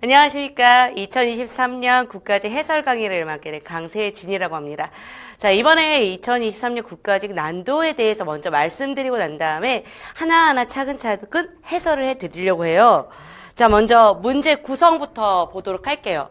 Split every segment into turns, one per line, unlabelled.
안녕하십니까. 2023년 국가직 해설 강의를 맡게 된 강세진이라고 합니다. 자, 이번에 2023년 국가직 난도에 대해서 먼저 말씀드리고 난 다음에 하나하나 차근차근 해설을 해드리려고 해요. 자, 먼저 문제 구성부터 보도록 할게요.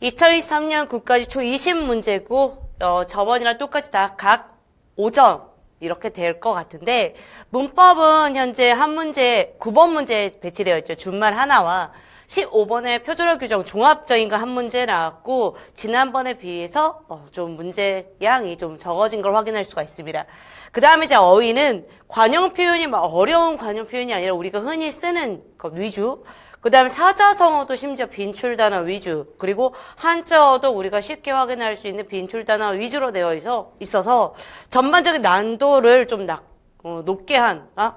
2023년 국가직 총 20문제고, 저번이랑 똑같이 다 각 5점. 이렇게 될 것 같은데, 문법은 현재 한 문제, 9번 문제 배치되어 있죠. 준말 하나와 15번에 표준어 규정 종합적인 거 한 문제 나왔고, 지난번에 비해서 좀 문제 양이 좀 적어진 걸 확인할 수가 있습니다. 그 다음에 이제 어휘는 관용 표현이 막 어려운 관용 표현이 아니라 우리가 흔히 쓰는 것 위주. 그 다음에 사자성어도 심지어 빈출 단어 위주. 그리고 한자어도 우리가 쉽게 확인할 수 있는 빈출 단어 위주로 되어 있어서 전반적인 난도를 좀 높게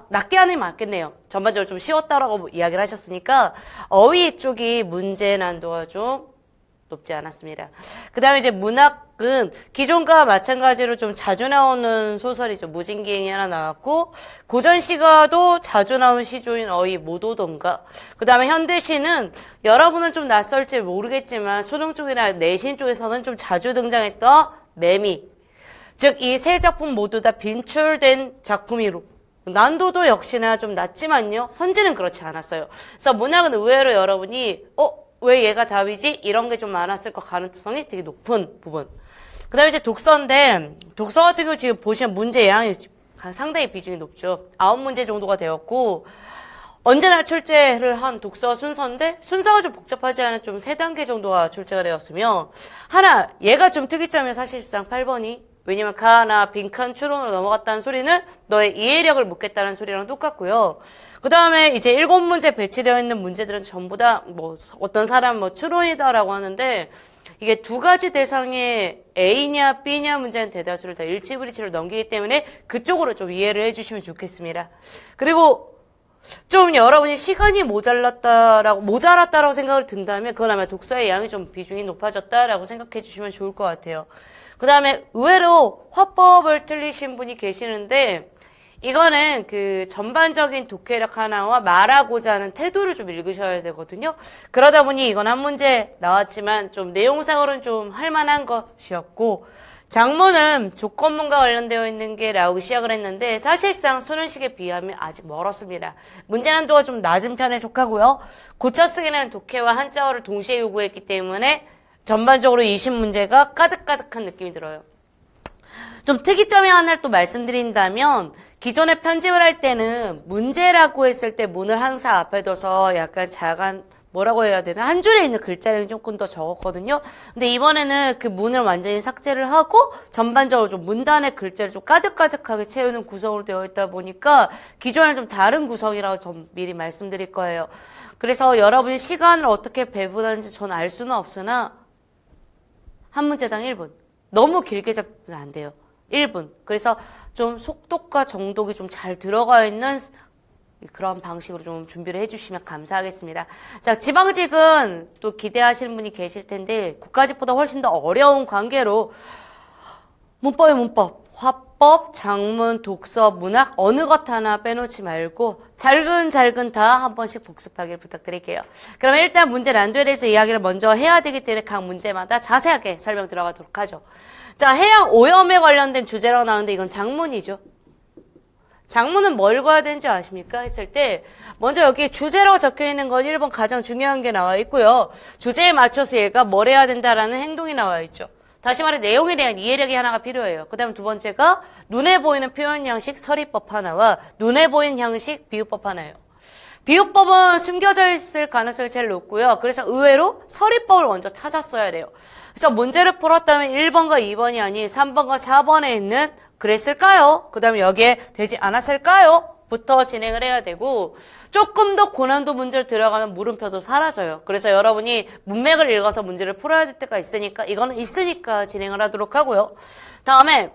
낮게 하는 게 맞겠네요. 전반적으로 좀 쉬웠다라고 이야기를 하셨으니까 어휘 쪽이 문제 난도가 좀 높지 않았습니다. 그 다음에 이제 문학은 기존과 마찬가지로 좀 자주 나오는 소설이죠. 무진기행이 하나 나왔고, 고전시가도 자주 나온 시조인 어휘 모도동가. 그 다음에 현대시는 여러분은 좀 낯설지 모르겠지만 수능 쪽이나 내신 쪽에서는 좀 자주 등장했던 매미. 즉, 이 세 작품 모두 다 빈출된 작품이로. 난도도 역시나 좀 낮지만요. 선지는 그렇지 않았어요. 그래서 문학은 의외로 여러분이, 왜 얘가 답이지? 이런 게 좀 많았을 것 가능성이 되게 높은 부분. 그 다음에 이제 독서인데, 독서 지금 보시면 문제 양이 상당히 비중이 높죠. 9문제 정도가 되었고, 언제나 출제를 한 독서 순서인데, 순서가 좀 복잡하지 않은 좀 3단계 정도가 출제가 되었으며, 얘가 좀 특이점이 사실상 8번이, 왜냐면 가나 빈칸 추론으로 넘어갔다는 소리는 너의 이해력을 묻겠다는 소리랑 똑같고요. 그 다음에 이제 7문제 배치되어 있는 문제들은 전부 다 어떤 사람 추론이다라고 하는데, 이게 두 가지 대상의 A냐 B냐 문제는 대다수를 다 일치불이치로 넘기기 때문에 그쪽으로 좀 이해를 해주시면 좋겠습니다. 그리고 좀 여러분이 시간이 모자랐다라고 생각을 든다면 그건 아마 독서의 양이 좀 비중이 높아졌다라고 생각해 주시면 좋을 것 같아요. 그 다음에 의외로 화법을 틀리신 분이 계시는데, 이거는 그 전반적인 독해력 하나와 말하고자 하는 태도를 좀 읽으셔야 되거든요. 그러다 보니 이건 한 문제 나왔지만 좀 내용상으로는 좀 할만한 것이었고, 장문은 조건문과 관련되어 있는 게 나오기 시작을 했는데 사실상 수능식에 비하면 아직 멀었습니다. 문제 난도가 좀 낮은 편에 속하고요. 고쳐쓰기는 독해와 한자어를 동시에 요구했기 때문에 전반적으로 20문제가 가득가득한 느낌이 들어요. 좀 특이점이 하나를 또 말씀드린다면, 기존에 편집을 할 때는 문제라고 했을 때 문을 항상 앞에 둬서 약간 뭐라고 해야 되나? 한 줄에 있는 글자를 조금 더 적었거든요. 근데 이번에는 그 문을 완전히 삭제를 하고 전반적으로 좀 문단의 글자를 좀 가득가득하게 채우는 구성으로 되어 있다 보니까 기존에 좀 다른 구성이라고 좀 미리 말씀드릴 거예요. 그래서 여러분이 시간을 어떻게 배분하는지 전 알 수는 없으나 한 문제당 1분. 너무 길게 잡으면 안 돼요. 1분. 그래서 좀 속독과 정독이 좀 잘 들어가 있는 그런 방식으로 좀 준비를 해주시면 감사하겠습니다. 자, 지방직은 또 기대하시는 분이 계실 텐데 국가직보다 훨씬 더 어려운 관계로 문법의 문법, 화법, 장문, 독서, 문학 어느 것 하나 빼놓지 말고 잘근 다 한 번씩 복습하길 부탁드릴게요. 그럼 일단 문제 난도에 대해서 이야기를 먼저 해야 되기 때문에 각 문제마다 자세하게 설명 들어가도록 하죠. 자, 해양 오염에 관련된 주제라고 나오는데 이건 장문이죠. 장문은 뭘 읽어야 되는지 아십니까? 했을 때 먼저 여기 주제라고 적혀있는 건 1번 가장 중요한 게 나와 있고요. 주제에 맞춰서 얘가 뭘 해야 된다라는 행동이 나와 있죠. 다시 말해 내용에 대한 이해력이 하나가 필요해요. 그 다음 두 번째가 눈에 보이는 표현 양식 서리법 하나와 눈에 보이는 형식 비유법 하나예요. 비유법은 숨겨져 있을 가능성이 제일 높고요. 그래서 의외로 서리법을 먼저 찾았어야 돼요. 그래서 문제를 풀었다면 1번과 2번이 아닌 3번과 4번에 있는 그랬을까요? 그 다음에 여기에 되지 않았을까요? 부터 진행을 해야 되고, 조금 더 고난도 문제를 들어가면 물음표도 사라져요. 그래서 여러분이 문맥을 읽어서 문제를 풀어야 될 때가 있으니까 이거는 있으니까 진행을 하도록 하고요. 다음에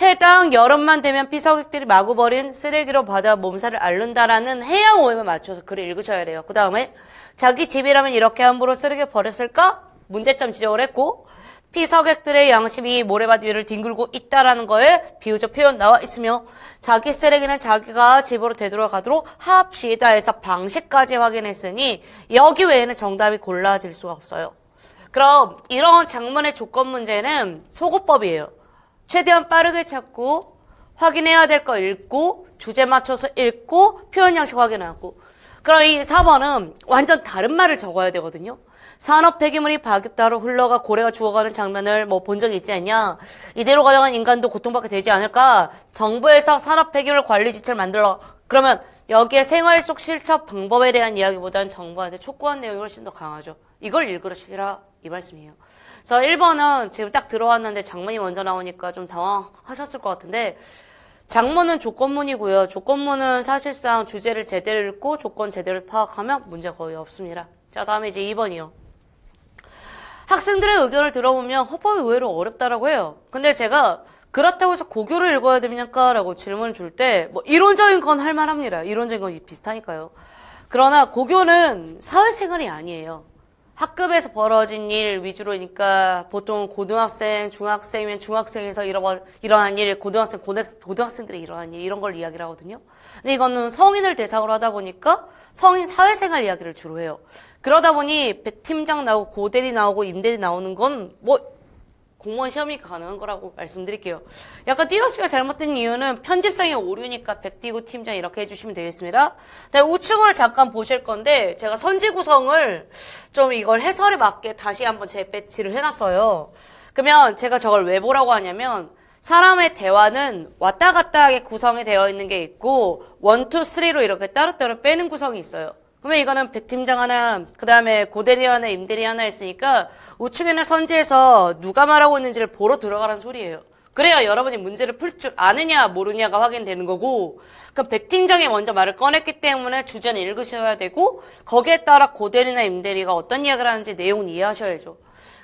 해당 여름만 되면 피서객들이 마구 버린 쓰레기로 바다 몸살을 앓는다라는 해양 오염에 맞춰서 글을 읽으셔야 돼요. 그 다음에 자기 집이라면 이렇게 함부로 쓰레기 버렸을까? 문제점 지적을 했고, 피서객들의 양심이 모래밭 위를 뒹굴고 있다라는 거에 비유적 표현 나와 있으며 자기 쓰레기는 자기가 집으로 되돌아가도록 합시다 해서 방식까지 확인했으니 여기 외에는 정답이 골라질 수가 없어요. 그럼 이런 장문의 조건 문제는 소거법이에요. 최대한 빠르게 찾고 확인해야 될 거 읽고 주제 맞춰서 읽고 표현 양식 확인하고. 그럼 이 4번은 완전 다른 말을 적어야 되거든요. 산업 폐기물이 바퀴 따로 흘러가 고래가 죽어가는 장면을 뭐 본 적이 있지 않냐. 이대로 가다간 인간도 고통받게 되지 않을까. 정부에서 산업 폐기물 관리 지침을 만들어. 그러면 여기에 생활 속 실천 방법에 대한 이야기보다는 정부한테 촉구한 내용이 훨씬 더 강하죠. 이걸 읽으시라 이 말씀이에요. 그래서 1번은 지금 딱 들어왔는데 장문이 먼저 나오니까 좀 당황하셨을 것 같은데 장문은 조건문이고요. 조건문은 사실상 주제를 제대로 읽고 조건 제대로 파악하면 문제가 거의 없습니다. 자, 다음에 이제 2번이요. 학생들의 의견을 들어보면 헌법이 의외로 어렵다라고 해요. 근데 제가 그렇다고 해서 고교를 읽어야 됩니까? 라고 질문을 줄 때 뭐 이론적인 건 할 만합니다. 이론적인 건 비슷하니까요. 그러나 고교는 사회생활이 아니에요. 학급에서 벌어진 일 위주로니까 보통 고등학생, 중학생이면 중학생에서 일어난 일, 고등학생들이 일어난 일 이런 걸 이야기를 하거든요. 근데 이거는 성인을 대상으로 하다 보니까 성인 사회생활 이야기를 주로 해요. 그러다 보니 백팀장 나오고 고대리 나오고 임대리 나오는 건 뭐 공무원 시험이 가능한 거라고 말씀드릴게요. 약간 띄어쓰기가 잘못된 이유는 편집상의 오류니까 백디고 팀장 이렇게 해주시면 되겠습니다. 우측을 잠깐 보실 건데 제가 선지 구성을 좀 이걸 해설에 맞게 다시 한번 재배치를 해놨어요. 그러면 제가 저걸 왜 보라고 하냐면 사람의 대화는 왔다 갔다 하게 구성이 되어 있는 게 있고 1, 2, 3로 이렇게 따로따로 빼는 구성이 있어요. 그러면 이거는 백팀장 하나, 그 다음에 고대리 하나, 임대리 하나 있으니까 우측에는 선지에서 누가 말하고 있는지를 보러 들어가라는 소리예요. 그래야 여러분이 문제를 풀 줄 아느냐 모르냐가 확인되는 거고 그럼 백팀장이 먼저 말을 꺼냈기 때문에 주제는 읽으셔야 되고 거기에 따라 고대리나 임대리가 어떤 이야기를 하는지 내용은 이해하셔야죠.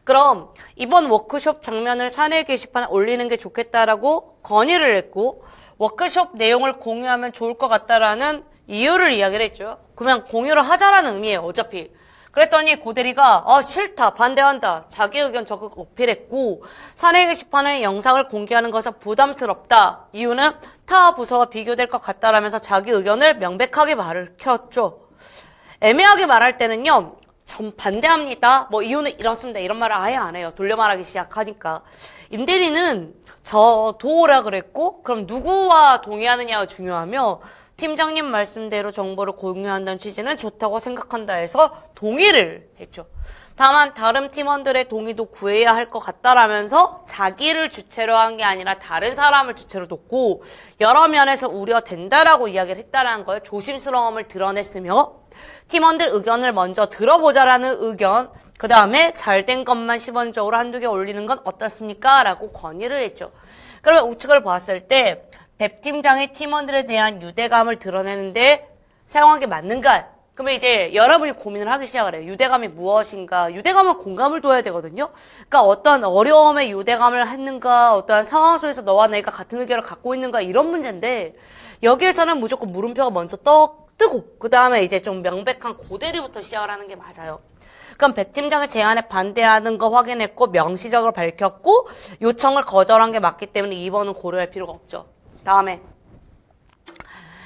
그럼 이번 워크숍 장면을 사내 게시판에 올리는 게 좋겠다라고 건의를 했고 워크숍 내용을 공유하면 좋을 것 같다라는 이유를 이야기를 했죠. 그러면 공유를 하자라는 의미예요. 어차피. 그랬더니 고대리가 싫다, 반대한다, 자기 의견 적극 어필했고 사내 게시판에 영상을 공개하는 것은 부담스럽다. 이유는 타 부서와 비교될 것 같다라면서 자기 의견을 명백하게 말을 켰죠. 애매하게 말할 때는요. 전 반대합니다. 뭐 이유는 이렇습니다. 이런 말을 아예 안 해요. 돌려 말하기 시작하니까. 임대리는 저 도오라 그랬고 그럼 누구와 동의하느냐가 중요하며 팀장님 말씀대로 정보를 공유한다는 취지는 좋다고 생각한다 해서 동의를 했죠. 다만 다른 팀원들의 동의도 구해야 할 것 같다라면서 자기를 주체로 한 게 아니라 다른 사람을 주체로 뒀고 여러 면에서 우려된다라고 이야기를 했다라는 거에 조심스러움을 드러냈으며 팀원들 의견을 먼저 들어보자라는 의견 그 다음에 잘된 것만 시범적으로 한두 개 올리는 건 어떻습니까? 라고 건의를 했죠. 그러면 우측을 봤을 때 백 팀장이 팀원들에 대한 유대감을 드러내는데 사용한 게 맞는가? 그러면 이제 여러분이 고민을 하기 시작을 해요. 유대감이 무엇인가? 유대감은 공감을 둬야 되거든요. 그러니까 어떤 어려움에 유대감을 했는가? 어떠한 상황 속에서 너와 내가 같은 의견을 갖고 있는가? 이런 문제인데 여기에서는 무조건 물음표가 먼저 뜨고 그 다음에 이제 좀 명백한 고대리부터 시작을 하는 게 맞아요. 그럼 백 팀장의 제안에 반대하는 거 확인했고 명시적으로 밝혔고 요청을 거절한 게 맞기 때문에 2번은 고려할 필요가 없죠. 다음에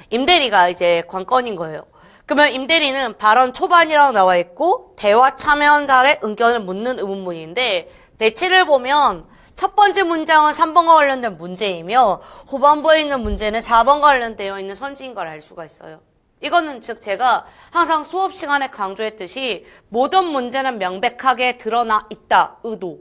임대리가 이제 관건인 거예요. 그러면 임대리는 발언 초반이라고 나와 있고 대화 참여자의 의견을 묻는 의문문인데 배치를 보면 첫 번째 문장은 3번과 관련된 문제이며 후반부에 있는 문제는 4번과 관련되어 있는 선지인 걸 알 수가 있어요. 이거는 즉 제가 항상 수업 시간에 강조했듯이 모든 문제는 명백하게 드러나 있다. 의도.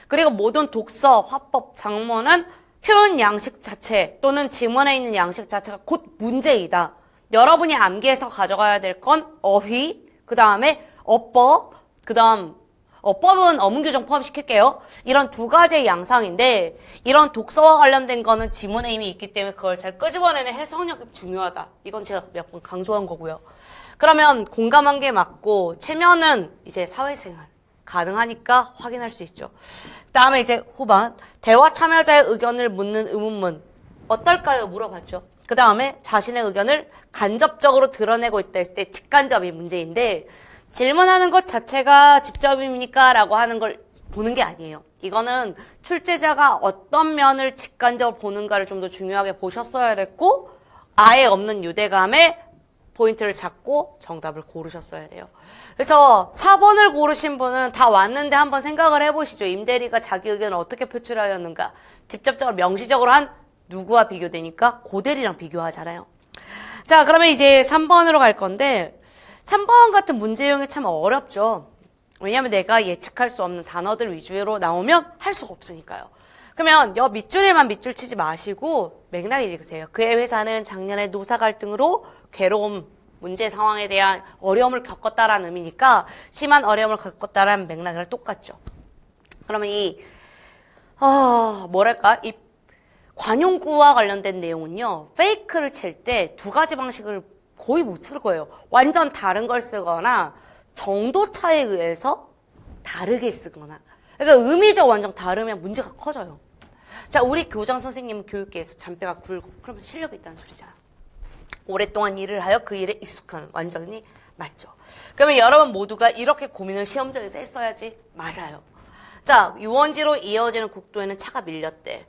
그리고 모든 독서, 화법, 장문은 표현 양식 자체 또는 지문에 있는 양식 자체가 곧 문제이다. 여러분이 암기해서 가져가야 될 건 어휘, 그 다음에 어법, 그 다음 어법은 어문규정 포함시킬게요. 이런 두 가지의 양상인데 이런 독서와 관련된 거는 지문에 이미 있기 때문에 그걸 잘 끄집어내는 해석력이 중요하다. 이건 제가 몇 번 강조한 거고요. 그러면 공감한 게 맞고 체면은 이제 사회생활 가능하니까 확인할 수 있죠. 다음에 이제 후반 대화 참여자의 의견을 묻는 의문문 어떨까요? 물어봤죠. 그 다음에 자신의 의견을 간접적으로 드러내고 있다 했을 때 직간접이 문제인데 질문하는 것 자체가 직접입니까? 라고 하는 걸 보는 게 아니에요. 이거는 출제자가 어떤 면을 직관적으로 보는가를 좀 더 중요하게 보셨어야 됐고 아예 없는 유대감에 포인트를 잡고 정답을 고르셨어야 돼요. 그래서 4번을 고르신 분은 다 왔는데 한번 생각을 해보시죠. 임대리가 자기 의견을 어떻게 표출하였는가. 직접적으로 명시적으로 한 누구와 비교되니까 고대리랑 비교하잖아요. 자, 그러면 이제 3번으로 갈 건데 3번 같은 문제 유형이 참 어렵죠. 왜냐하면 내가 예측할 수 없는 단어들 위주로 나오면 할 수가 없으니까요. 그러면 여 밑줄에만 밑줄 치지 마시고 맥락 읽으세요. 그의 회사는 작년에 노사 갈등으로 괴로움, 문제 상황에 대한 어려움을 겪었다라는 의미니까 심한 어려움을 겪었다라는 맥락이랑 똑같죠. 그러면 이 관용구와 관련된 내용은요. 페이크를 칠 때 두 가지 방식을 거의 못 쓸 거예요. 완전 다른 걸 쓰거나 정도 차에 의해서 다르게 쓰거나. 그러니까 의미적 완전 다르면 문제가 커져요. 자, 우리 교장 선생님은 교육계에서 잔뼈가 굵고 그러면 실력이 있다는 소리잖아. 오랫동안 일을 하여 그 일에 익숙한 완전히 맞죠. 그러면 여러분 모두가 이렇게 고민을 시험장에서 했어야지. 맞아요. 자, 유원지로 이어지는 국도에는 차가 밀렸대.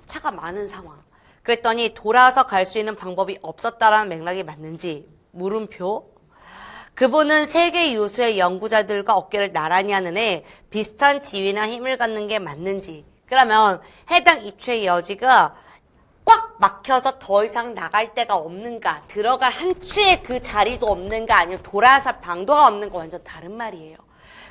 차가 많은 상황. 그랬더니 돌아서 갈 수 있는 방법이 없었다라는 맥락이 맞는지 물음표. 그분은 세계 유수의 연구자들과 어깨를 나란히 하는 애 비슷한 지위나 힘을 갖는 게 맞는지. 그러면 해당 입추의 여지가 꽉 막혀서 더 이상 나갈 데가 없는가, 들어갈 한 추의 그 자리도 없는가, 아니면 돌아설 방도가 없는가 완전 다른 말이에요.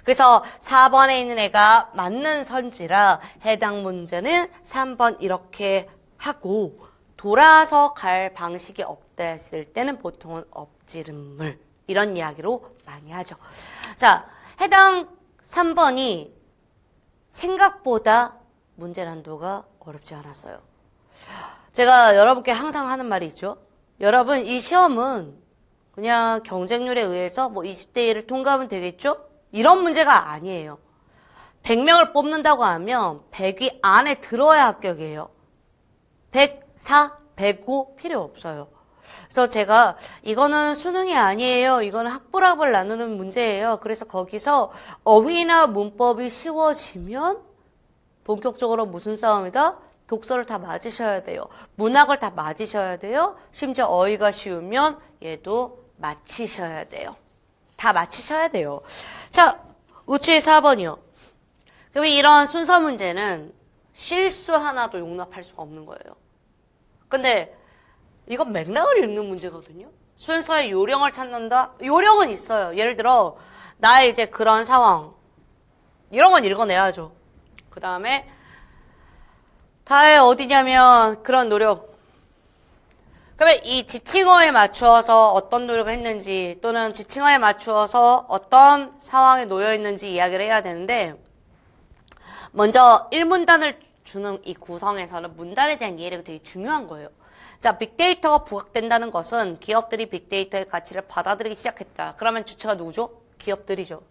그래서 4번에 있는 애가 맞는 선지라 해당 문제는 3번 이렇게 하고 돌아서 갈 방식이 없다 했을 때는 보통은 엎지름물 이런 이야기로 많이 하죠. 자, 해당 3번이 생각보다 문제 난도가 어렵지 않았어요. 제가 여러분께 항상 하는 말이 있죠. 여러분 이 시험은 그냥 경쟁률에 의해서 뭐 20대 1을 통과하면 되겠죠? 이런 문제가 아니에요. 100명을 뽑는다고 하면 100위 안에 들어야 합격이에요. 104, 105 필요 없어요. 그래서 제가 이거는 수능이 아니에요. 이거는 학불합을 나누는 문제예요. 그래서 거기서 어휘나 문법이 쉬워지면 본격적으로 무슨 싸움이다? 독서를 다 맞으셔야 돼요. 문학을 다 맞으셔야 돼요. 심지어 어휘가 쉬우면 얘도 맞히셔야 돼요. 다 맞히셔야 돼요. 자, 우추의 4번이요. 그러면 이런 순서 문제는 실수 하나도 용납할 수가 없는 거예요. 근데 이건 맥락을 읽는 문제거든요. 순서의 요령을 찾는다? 요령은 있어요. 예를 들어 나의 이제 그런 상황 이런 건 읽어내야죠. 그 다음에 다에 어디냐면 그런 노력. 그러면 이 지칭어에 맞추어서 어떤 노력을 했는지 또는 지칭어에 맞추어서 어떤 상황에 놓여 있는지 이야기를 해야 되는데 먼저 1문단을 주는 이 구성에서는 문단에 대한 이해가 되게 중요한 거예요. 자, 빅데이터가 부각된다는 것은 기업들이 빅데이터의 가치를 받아들이기 시작했다. 그러면 주체가 누구죠? 기업들이죠.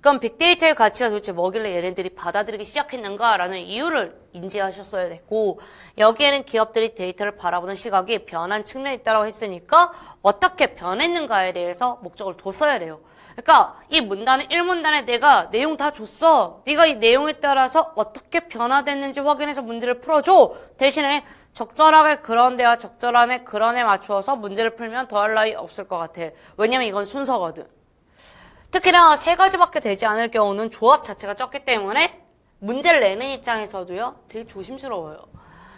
그럼 빅데이터의 가치가 도대체 뭐길래 얘네들이 받아들이기 시작했는가라는 이유를 인지하셨어야 됐고 여기에는 기업들이 데이터를 바라보는 시각이 변한 측면이 있다고 했으니까 어떻게 변했는가에 대해서 목적을 뒀어야 돼요. 그러니까 이 문단은 1문단에 내가 내용 다 줬어. 네가 이 내용에 따라서 어떻게 변화됐는지 확인해서 문제를 풀어줘. 대신에 적절하게 그런 데와 적절한 애 그런 애 맞추어서 문제를 풀면 더할 나위 없을 것 같아. 왜냐면 이건 순서거든. 특히나 3가지밖에 되지 않을 경우는 조합 자체가 적기 때문에 문제를 내는 입장에서도요 되게 조심스러워요.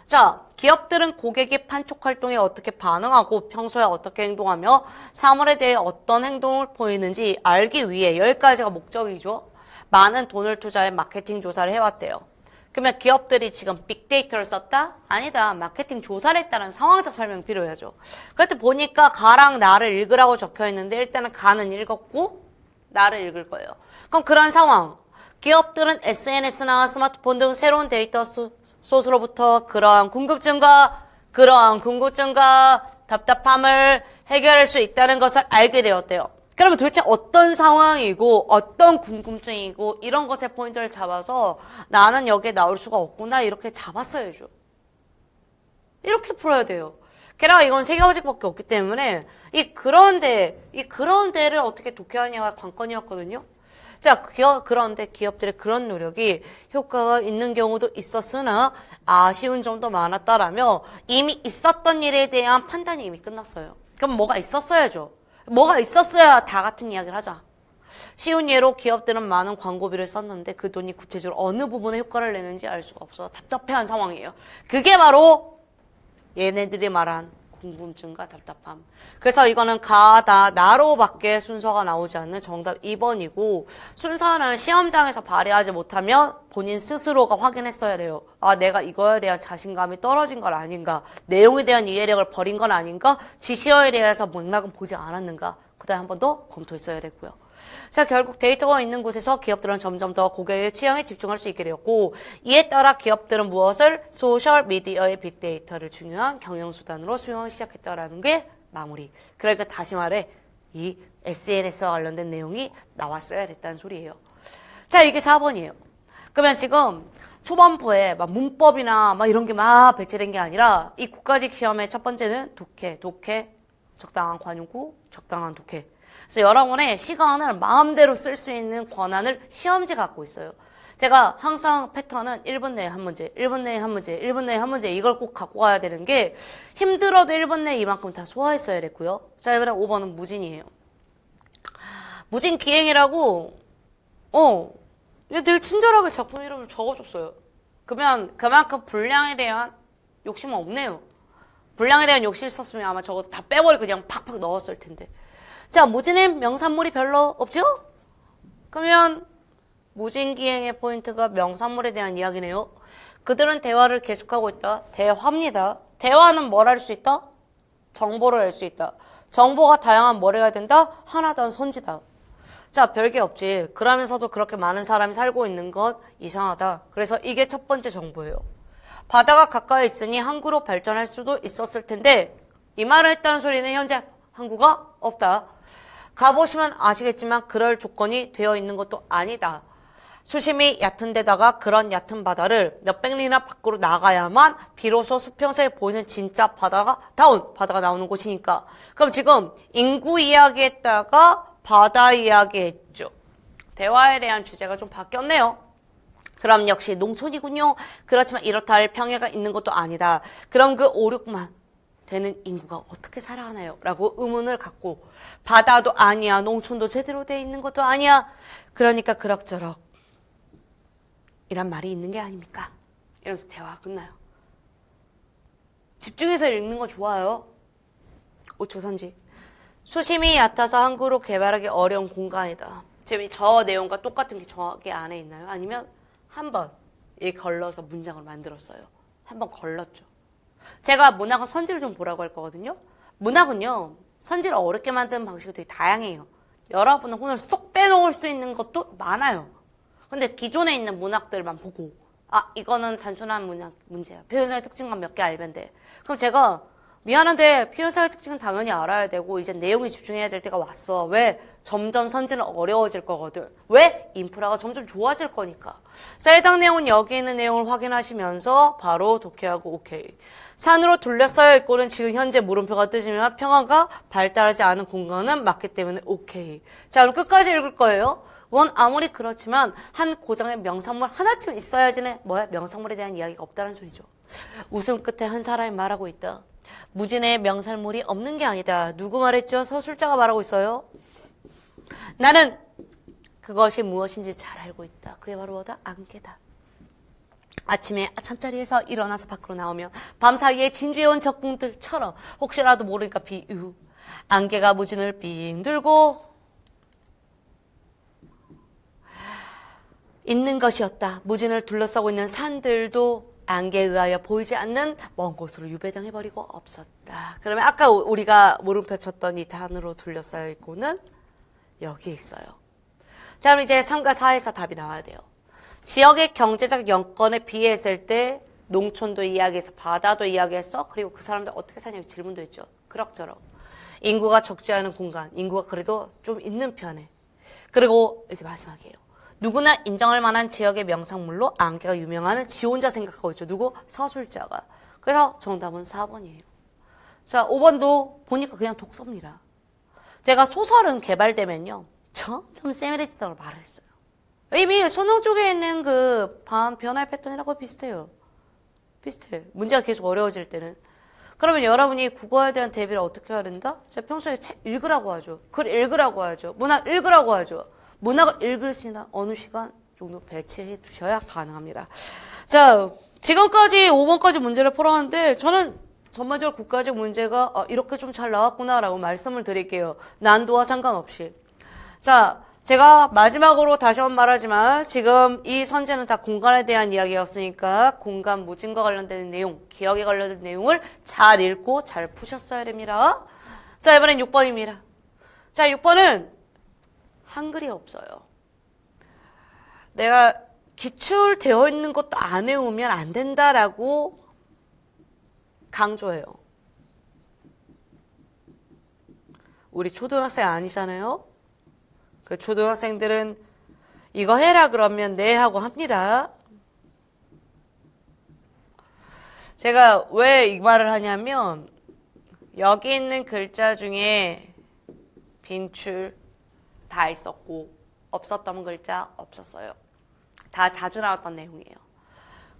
자, 기업들은 고객의 판촉 활동에 어떻게 반응하고 평소에 어떻게 행동하며 사물에 대해 어떤 행동을 보이는지 알기 위해 여기까지가 목적이죠. 많은 돈을 투자해 마케팅 조사를 해왔대요. 그러면 기업들이 지금 빅데이터를 썼다? 아니다. 마케팅 조사를 했다는 상황적 설명이 필요하죠. 그때 보니까 가랑 나를 읽으라고 적혀있는데 일단은 가는 읽었고 나를 읽을 거예요. 그럼 그런 상황. 기업들은 SNS나 스마트폰 등 새로운 데이터 소스로부터 그러한 궁금증과 답답함을 해결할 수 있다는 것을 알게 되었대요. 그러면 도대체 어떤 상황이고 어떤 궁금증이고 이런 것에 포인트를 잡아서 나는 여기에 나올 수가 없구나 이렇게 잡았어야죠. 이렇게 풀어야 돼요. 게다가 이건 3가지밖에 없기 때문에 이 그런 데를 어떻게 독해하냐가 관건이었거든요. 자, 그런데 기업들의 그런 노력이 효과가 있는 경우도 있었으나 아쉬운 점도 많았다라며 이미 있었던 일에 대한 판단이 이미 끝났어요. 그럼 뭐가 있었어야죠. 뭐가 있었어야 다 같은 이야기를 하자. 쉬운 예로 기업들은 많은 광고비를 썼는데 그 돈이 구체적으로 어느 부분에 효과를 내는지 알 수가 없어 답답해한 상황이에요. 그게 바로 얘네들이 말한 궁금증과 답답함. 그래서 이거는 가다 나로밖에 순서가 나오지 않는 정답 2번이고 순서는 시험장에서 발휘하지 못하면 본인 스스로가 확인했어야 돼요. 아, 내가 이거에 대한 자신감이 떨어진 건 아닌가? 내용에 대한 이해력을 버린 건 아닌가? 지시어에 대해서 맥락은 보지 않았는가? 그 다음에 한 번 더 검토했어야 됐고요. 자, 결국 데이터가 있는 곳에서 기업들은 점점 더 고객의 취향에 집중할 수 있게 되었고 이에 따라 기업들은 무엇을? 소셜미디어의 빅데이터를 중요한 경영수단으로 수용하기 시작했다라는 게 마무리. 그러니까 다시 말해 이 SNS와 관련된 내용이 나왔어야 됐다는 소리예요. 자, 이게 4번이에요. 그러면 지금 초반부에 막 문법이나 막 이런 게 막 배치된 게 아니라 이 국가직 시험의 첫 번째는 독해, 적당한 관용구, 적당한 독해. 그래서 여러분의 시간을 마음대로 쓸 수 있는 권한을 시험지가 갖고 있어요. 제가 항상 패턴은 1분 내에 한 문제, 1분 내에 한 문제, 1분 내에 한 문제 이걸 꼭 갖고 가야 되는 게 힘들어도 1분 내에 이만큼 다 소화했어야 됐고요. 자, 이번에 5번은 무진이에요. 무진 기행이라고 이게 되게 친절하게 작품 이름을 적어줬어요. 그러면 그만큼 분량에 대한 욕심은 없네요. 분량에 대한 욕심이 있었으면 아마 저거 다 빼버리고 그냥 팍팍 넣었을 텐데. 자, 무진의 명산물이 별로 없죠? 그러면 무진기행의 포인트가 명산물에 대한 이야기네요. 그들은 대화를 계속하고 있다. 대화입니다. 대화는 뭘 할 수 있다? 정보를 알 수 있다. 정보가 다양한 뭘 해야 된다? 하나단 선지다. 자, 별게 없지. 그러면서도 그렇게 많은 사람이 살고 있는 것 이상하다. 그래서 이게 첫 번째 정보예요. 바다가 가까이 있으니 항구로 발전할 수도 있었을 텐데 이 말을 했다는 소리는 현재 항구가 없다. 가보시면 아시겠지만 그럴 조건이 되어 있는 것도 아니다. 수심이 얕은 데다가 그런 얕은 바다를 몇백 리나 밖으로 나가야만 비로소 수평선에 보이는 진짜 바다가 나오는 곳이니까. 그럼 지금 인구 이야기했다가 바다 이야기했죠. 대화에 대한 주제가 좀 바뀌었네요. 그럼 역시 농촌이군요. 그렇지만 이렇다 할 평야가 있는 것도 아니다. 그럼 그 5, 6만 되는 인구가 어떻게 살아가나요? 라고 의문을 갖고 바다도 아니야. 농촌도 제대로 돼 있는 것도 아니야. 그러니까 그럭저럭 이란 말이 있는 게 아닙니까? 이러면서 대화가 끝나요. 집중해서 읽는 거 좋아요. 5초 선지. 수심이 얕아서 항구로 개발하기 어려운 공간이다. 지금 저 내용과 똑같은 게 저기 안에 있나요? 아니면 한번 걸러서 문장을 만들었어요. 한번 걸렀죠. 제가 문학은 선지를 좀 보라고 할 거거든요. 문학은요, 선지를 어렵게 만드는 방식이 되게 다양해요. 여러분은 오늘 쏙 빼놓을 수 있는 것도 많아요. 근데 기존에 있는 문학들만 보고, 아, 이거는 단순한 문학 문제야. 표현사의 특징만 몇 개 알면 돼. 그럼 제가 미안한데 표현사의 특징은 당연히 알아야 되고 이제 내용에 집중해야 될 때가 왔어. 왜? 점점 선지는 어려워질 거거든. 왜? 인프라가 점점 좋아질 거니까. 자, 해당 내용은 여기 있는 내용을 확인하시면서 바로 독해하고 오케이. 산으로 둘러싸여 있고는 지금 현재 물음표가 뜨지만 평화가 발달하지 않은 공간은 맞기 때문에 오케이. 자, 그럼 끝까지 읽을 거예요. 원 아무리 그렇지만 한 고장의 명산물 하나쯤 있어야지는 뭐야? 명산물에 대한 이야기가 없다는 소리죠. 웃음 끝에 한 사람이 말하고 있다. 무진의 명산물이 없는 게 아니다. 누구 말했죠? 서술자가 말하고 있어요. 나는 그것이 무엇인지 잘 알고 있다. 그게 바로 뭐다? 안개다. 아침에 잠자리에서 일어나서 밖으로 나오면 밤사이에 진주해온 적궁들처럼 혹시라도 모르니까 비유. 안개가 무진을 빙 들고 있는 것이었다. 무진을 둘러싸고 있는 산들도 안개에 의하여 보이지 않는 먼 곳으로 유배당해버리고 없었다. 그러면 아까 우리가 물음표 쳤던 이 단으로 둘러싸여 있고는 여기에 있어요. 자, 그럼 이제 3과 4에서 답이 나와야 돼요. 지역의 경제적 여건에 비했을 때 농촌도 이야기해서 바다도 이야기했어. 그리고 그 사람들 어떻게 사냐고 질문도 했죠. 그럭저럭. 인구가 적지 않은 공간, 인구가 그래도 좀 있는 편에. 그리고 이제 마지막이에요. 누구나 인정할 만한 지역의 명상물로 안개가 유명한 지 혼자 생각하고 있죠. 누구? 서술자가. 그래서 정답은 4번이에요. 자, 5번도 보니까 그냥 독서입니다. 제가 소설은 개발되면요. 점점 세밀해진다고 말을 했어요. 이미 수능 쪽에 있는 그 변화의 패턴이라고 비슷해요. 비슷해. 문제가 계속 어려워질 때는. 그러면 여러분이 국어에 대한 대비를 어떻게 해야 된다? 제가 평소에 책 읽으라고 하죠. 글 읽으라고 하죠. 문학 읽으라고 하죠. 문학을 읽을 시간 어느 시간 정도 배치해 두셔야 가능합니다. 자, 지금까지 5번까지 문제를 풀었는데 저는 전반적으로 국가적 문제가 이렇게 좀 잘 나왔구나라고 말씀을 드릴게요. 난도와 상관없이. 자, 제가 마지막으로 다시 한번 말하지만 지금 이 선제는 다 공간에 대한 이야기였으니까 공간 무진과 관련된 내용, 기억에 관련된 내용을 잘 읽고 잘 푸셨어야 됩니다. 자, 이번엔 6번입니다. 자, 6번은 한글이 없어요. 내가 기출되어 있는 것도 안 외우면 안 된다라고 강조해요. 우리 초등학생 아니잖아요? 그 초등학생들은 이거 해라 그러면 네 하고 합니다. 제가 왜 이 말을 하냐면 여기 있는 글자 중에 빈출 다 있었고 없었던 글자 없었어요. 다 자주 나왔던 내용이에요.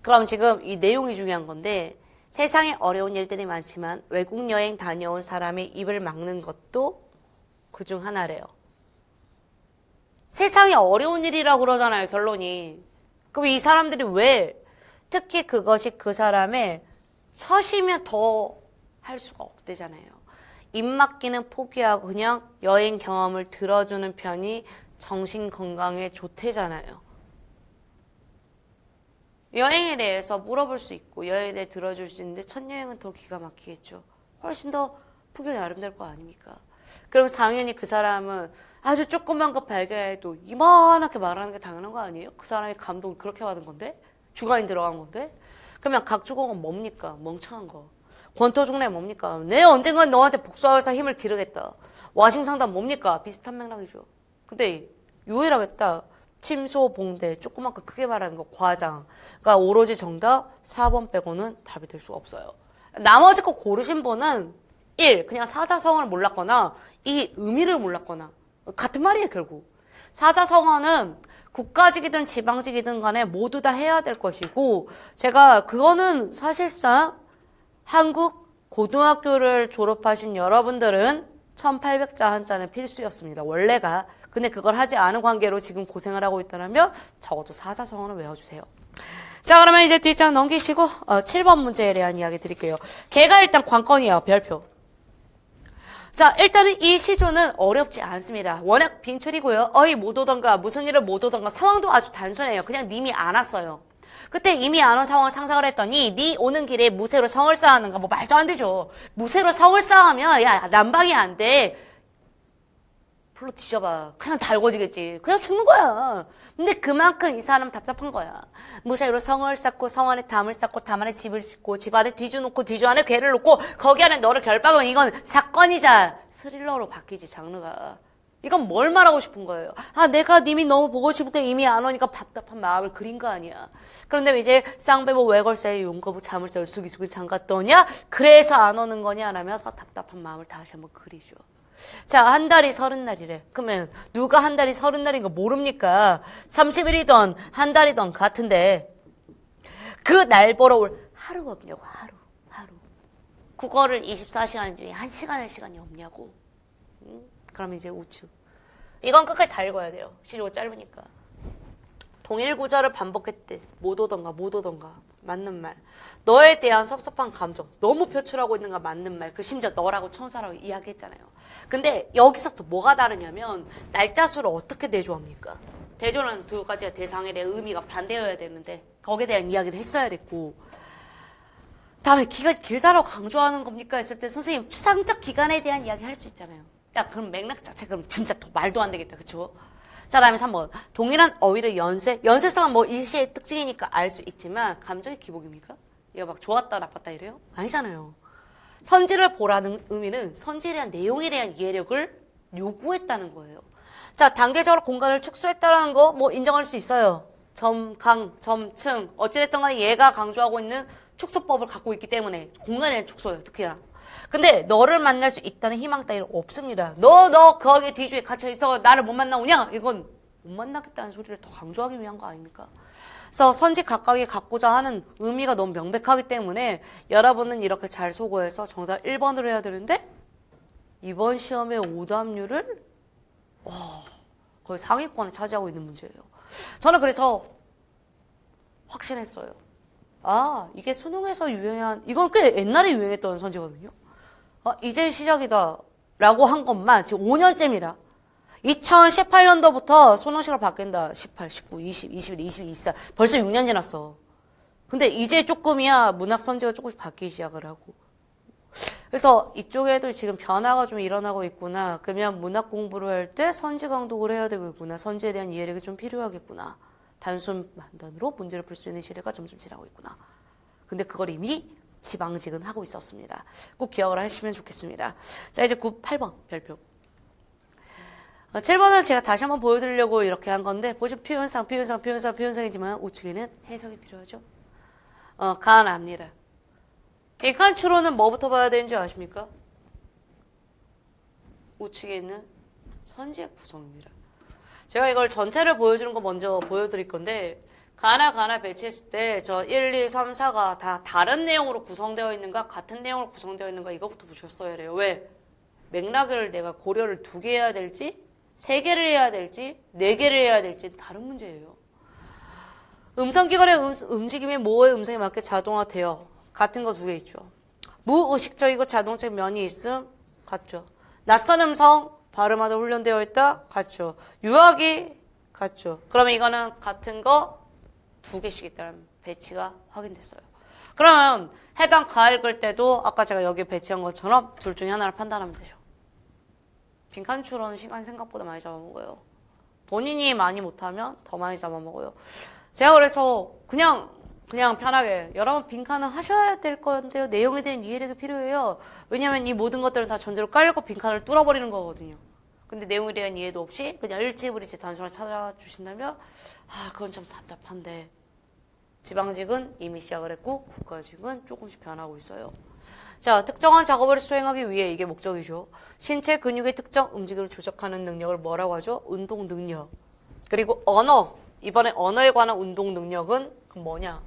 그럼 지금 이 내용이 중요한 건데 세상에 어려운 일들이 많지만 외국 여행 다녀온 사람의 입을 막는 것도 그중 하나래요. 세상에 어려운 일이라고 그러잖아요, 결론이. 그럼 이 사람들이 왜 특히 그것이 그 사람의 처시면 더 할 수가 없대잖아요. 입 막기는 포기하고 그냥 여행 경험을 들어주는 편이 정신 건강에 좋대잖아요. 여행에 대해서 물어볼 수 있고 여행에 대해 들어줄 수 있는데 첫 여행은 더 기가 막히겠죠. 훨씬 더 풍경이 아름다울 거 아닙니까? 그럼 당연히 그 사람은 아주 조그만 거 발견해도 이만하게 말하는 게 당연한 거 아니에요? 그 사람이 감동을 그렇게 받은 건데? 주관이 들어간 건데? 그러면 각주공은 뭡니까? 멍청한 거. 권토중래 뭡니까? 내 언젠간 너한테 복수해서 힘을 기르겠다. 와심상담 뭡니까? 비슷한 맥락이죠. 근데 유일하겠다. 침소봉대 조그맣고 크게 말하는 거 과장. 그러니까 오로지 정답 4번 빼고는 답이 될 수가 없어요. 나머지 거 고르신 분은 1. 그냥 사자성어를 몰랐거나 2. 의미를 몰랐거나 같은 말이에요 결국. 사자성어는 국가직이든 지방직이든 간에 모두 다 해야 될 것이고 제가 그거는 사실상 한국 고등학교를 졸업하신 여러분들은 1800자 한자는 필수였습니다. 원래가. 근데 그걸 하지 않은 관계로 지금 고생을 하고 있다면 적어도 사자성어는 외워주세요. 자, 그러면 이제 뒷장 넘기시고 7번 문제에 대한 이야기 드릴게요. 걔가 일단 관건이에요. 별표. 자, 일단은 이 시조는 어렵지 않습니다. 워낙 빈출이고요. 어이 못 오던가 무슨 일을 못 오던가 상황도 아주 단순해요. 그냥 님이 안 왔어요. 그때 이미 안 온 상황을 상상을 했더니 니 오는 길에 무쇠로 성을 쌓았는가 뭐 말도 안 되죠. 무쇠로 성을 쌓으면 야 난방이 안 돼. 불로 뒤져봐. 그냥 달궈지겠지. 그냥 죽는 거야. 근데 그만큼 이 사람은 답답한 거야. 무쇠로 성을 쌓고 성 안에 담을 쌓고 담 안에 집을 짓고 집 안에 뒤져 놓고 뒤져 안에 괴를 놓고 거기 안에 너를 결박하면 이건 사건이자 스릴러로 바뀌지 장르가. 이건 뭘 말하고 싶은 거예요? 아, 내가 님이 너무 보고 싶을 때 이미 안 오니까 답답한 마음을 그린 거 아니야. 그런데 이제 쌍배보 외걸쇠에 용거부 자물쇠를 수기수기 잠갔더냐? 그래서 안 오는 거냐? 라면서 답답한 마음을 다시 한번 그리죠. 자, 한 달이 30날이래. 그러면 누가 한 달이 30날인 거 모릅니까? 30일이던 한 달이던 같은데 그 날 보러 올 하루가 없냐고. 하루. 국어를 24시간 중에 1시간의 시간이 없냐고. 그러면 이제 우측. 이건 끝까지 다 읽어야 돼요. 시조가 짧으니까. 동일 구절을 반복했대. 못 오던가 맞는 말. 너에 대한 섭섭한 감정 너무 표출하고 있는가 맞는 말. 그 심지어 너라고 천사라고 이야기했잖아요. 근데 여기서 또 뭐가 다르냐면 날짜 수를 어떻게 대조합니까? 대조는 두 가지가 대상에 대한 의미가 반대여야 되는데 거기에 대한 이야기를 했어야 됐고 다음에 기간이 길다라고 강조하는 겁니까? 했을 때 선생님 추상적 기간에 대한 이야기 할 수 있잖아요. 야, 그럼 맥락 자체 그럼 진짜 더 말도 안 되겠다. 그쵸? 자, 다음에 3번. 동일한 어휘의 연쇄성은 뭐 일시의 특징이니까 알 수 있지만 감정의 기복입니까? 얘가 막 좋았다 나빴다 이래요? 아니잖아요. 선지를 보라는 의미는 선지에 대한 내용에 대한 이해력을 요구했다는 거예요. 자, 단계적으로 공간을 축소했다라는 거 뭐 인정할 수 있어요. 점층 어찌됐든 간에 얘가 강조하고 있는 축소법을 갖고 있기 때문에 공간에 대한 축소예요. 특히나. 근데 너를 만날 수 있다는 희망 따위는 없습니다. 너 거기 뒤주에 갇혀 있어 나를 못 만나오냐? 이건 못 만나겠다는 소리를 더 강조하기 위한 거 아닙니까? 그래서 선지 각각이 갖고자 하는 의미가 너무 명백하기 때문에 여러분은 이렇게 잘 소거해서 정답 1번으로 해야 되는데 이번 시험의 오답률을 거의 상위권에 차지하고 있는 문제예요. 저는 그래서 확신했어요. 아, 이게 수능에서 유행한, 이건 꽤 옛날에 유행했던 선지거든요. 이제 시작이다 라고 한 것만 지금 5년째입니다. 2018년도부터 수능식을 바뀐다. 18, 19, 20, 21, 22, 24. 벌써 6년 지났어. 근데 이제 조금이야 문학 선지가 조금씩 바뀌기 시작을 하고. 그래서 이쪽에도 지금 변화가 좀 일어나고 있구나. 그러면 문학 공부를 할 때 선지 강독을 해야 되겠구나. 선지에 대한 이해력이 좀 필요하겠구나. 단순 만단으로 문제를 풀 수 있는 시대가 점점 지나고 있구나. 근데 그걸 이미 지방직은 하고 있었습니다. 꼭 기억을 하시면 좋겠습니다. 자, 이제 8번 별표. 7번은 제가 다시 한번 보여드리려고 이렇게 한 건데 보시면 표현상이지만 우측에는 해석이 필요하죠. 가안합니다. 빈칸 추론은 뭐부터 봐야 되는지 아십니까? 우측에 있는 선지의 구성입니다. 제가 이걸 전체를 보여주는 거 먼저 보여드릴 건데 가나 배치했을 때 저 1, 2, 3, 4가 다 다른 내용으로 구성되어 있는가 같은 내용으로 구성되어 있는가 이거부터 보셨어야 해요. 왜? 맥락을 내가 고려를 2개 해야 될지 3개를 해야 될지 4개를 해야 될지 다른 문제예요. 음성기관의 움직임이 모의 음성에 맞게 자동화되어 같은 거 2개 있죠. 무의식적이고 자동적 면이 있음 같죠. 낯선 음성 발음하다 훈련되어 있다 같죠. 유학이 같죠. 그러면 이거는 같은 거 2개씩 있다는 배치가 확인됐어요. 그러면 해당 가 읽을 때도 아까 제가 여기 배치한 것처럼 둘 중에 하나를 판단하면 되죠. 빈칸 추론 시간 생각보다 많이 잡아먹어요. 본인이 많이 못하면 더 많이 잡아먹어요. 제가 그래서 그냥 편하게 여러분 빈칸은 하셔야 될 건데요. 내용에 대한 이해력이 필요해요. 왜냐하면 이 모든 것들은 다 전제로 깔고 빈칸을 뚫어버리는 거거든요. 근데 내용에 대한 이해도 없이 그냥 일치불이치 단순하게 찾아주신다면 그건 좀 답답한데 지방직은 이미 시작을 했고 국가직은 조금씩 변하고 있어요. 자, 특정한 작업을 수행하기 위해 이게 목적이죠. 신체 근육의 특정 움직임을 조작하는 능력을 뭐라고 하죠? 운동 능력. 그리고 언어. 이번에 언어에 관한 운동 능력은 그 뭐냐?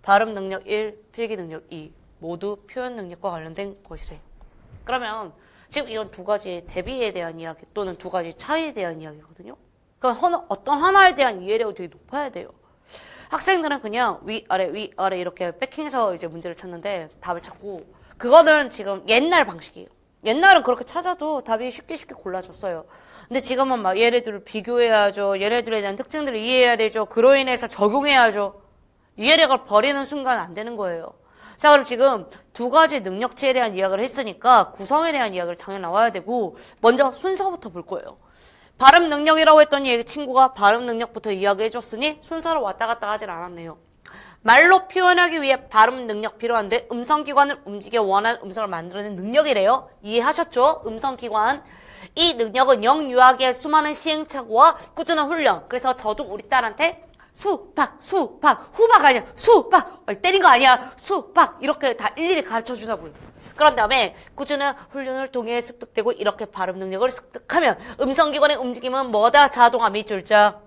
발음 능력 1, 필기 능력 2. 모두 표현 능력과 관련된 것이래. 그러면 지금 이건 2가지 대비에 대한 이야기 또는 2가지 차이에 대한 이야기거든요. 그럼 어떤 하나에 대한 이해력이 되게 높아야 돼요. 학생들은 그냥 위아래 이렇게 백킹해서 이제 문제를 찾는데 답을 찾고 그거는 지금 옛날 방식이에요. 옛날은 그렇게 찾아도 답이 쉽게 골라졌어요. 근데 지금은 막 얘네들을 비교해야죠. 얘네들에 대한 특징들을 이해해야 되죠. 그로 인해서 적용해야죠. 이해력을 버리는 순간 안 되는 거예요. 자, 그럼 지금 2가지 능력치에 대한 이야기를 했으니까 구성에 대한 이야기를 당연히 나와야 되고 먼저 순서부터 볼 거예요. 발음 능력이라고 했더니 친구가 발음 능력부터 이야기해줬으니 순서로 왔다 갔다 하진 않았네요. 말로 표현하기 위해 발음 능력 필요한데 음성기관을 움직여 원하는 음성을 만들어내는 능력이래요. 이해하셨죠? 음성기관. 이 능력은 영유아기의 수많은 시행착오와 꾸준한 훈련. 그래서 저도 우리 딸한테 수박, 후박 아니야. 수박. 때린 거 아니야. 수박. 이렇게 다 일일이 가르쳐주자고요. 그런 다음에 꾸준한 훈련을 통해 습득되고 이렇게 발음 능력을 습득하면 음성기관의 움직임은 뭐다? 자동화 밑줄자.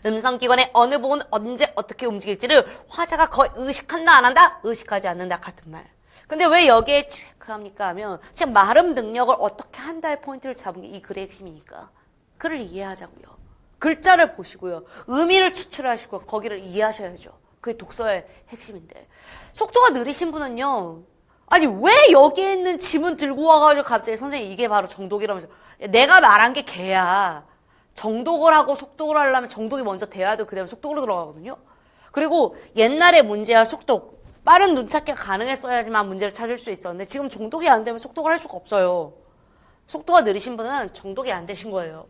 음성기관의 어느 부분 언제 어떻게 움직일지를 화자가 거의 의식한다 안 한다? 의식하지 않는다 같은 말. 근데 왜 여기에 체크합니까 하면 지금 발음 능력을 어떻게 한다의 포인트를 잡은 게 이 글의 핵심이니까. 글을 이해하자고요. 글자를 보시고요. 의미를 추출하시고 거기를 이해하셔야죠. 그게 독서의 핵심인데. 속도가 느리신 분은요. 아니 왜 여기에 있는 지문 들고 와가지고 갑자기 선생님 이게 바로 정독이라면서. 내가 말한 게 걔야. 정독을 하고 속독을 하려면 정독이 먼저 돼야 돼. 그 다음에 속독으로 들어가거든요. 그리고 옛날에 문제야 속독. 빠른 눈찾기가 가능했어야지만 문제를 찾을 수 있었는데 지금 정독이 안 되면 속독을 할 수가 없어요. 속도가 느리신 분은 정독이 안 되신 거예요.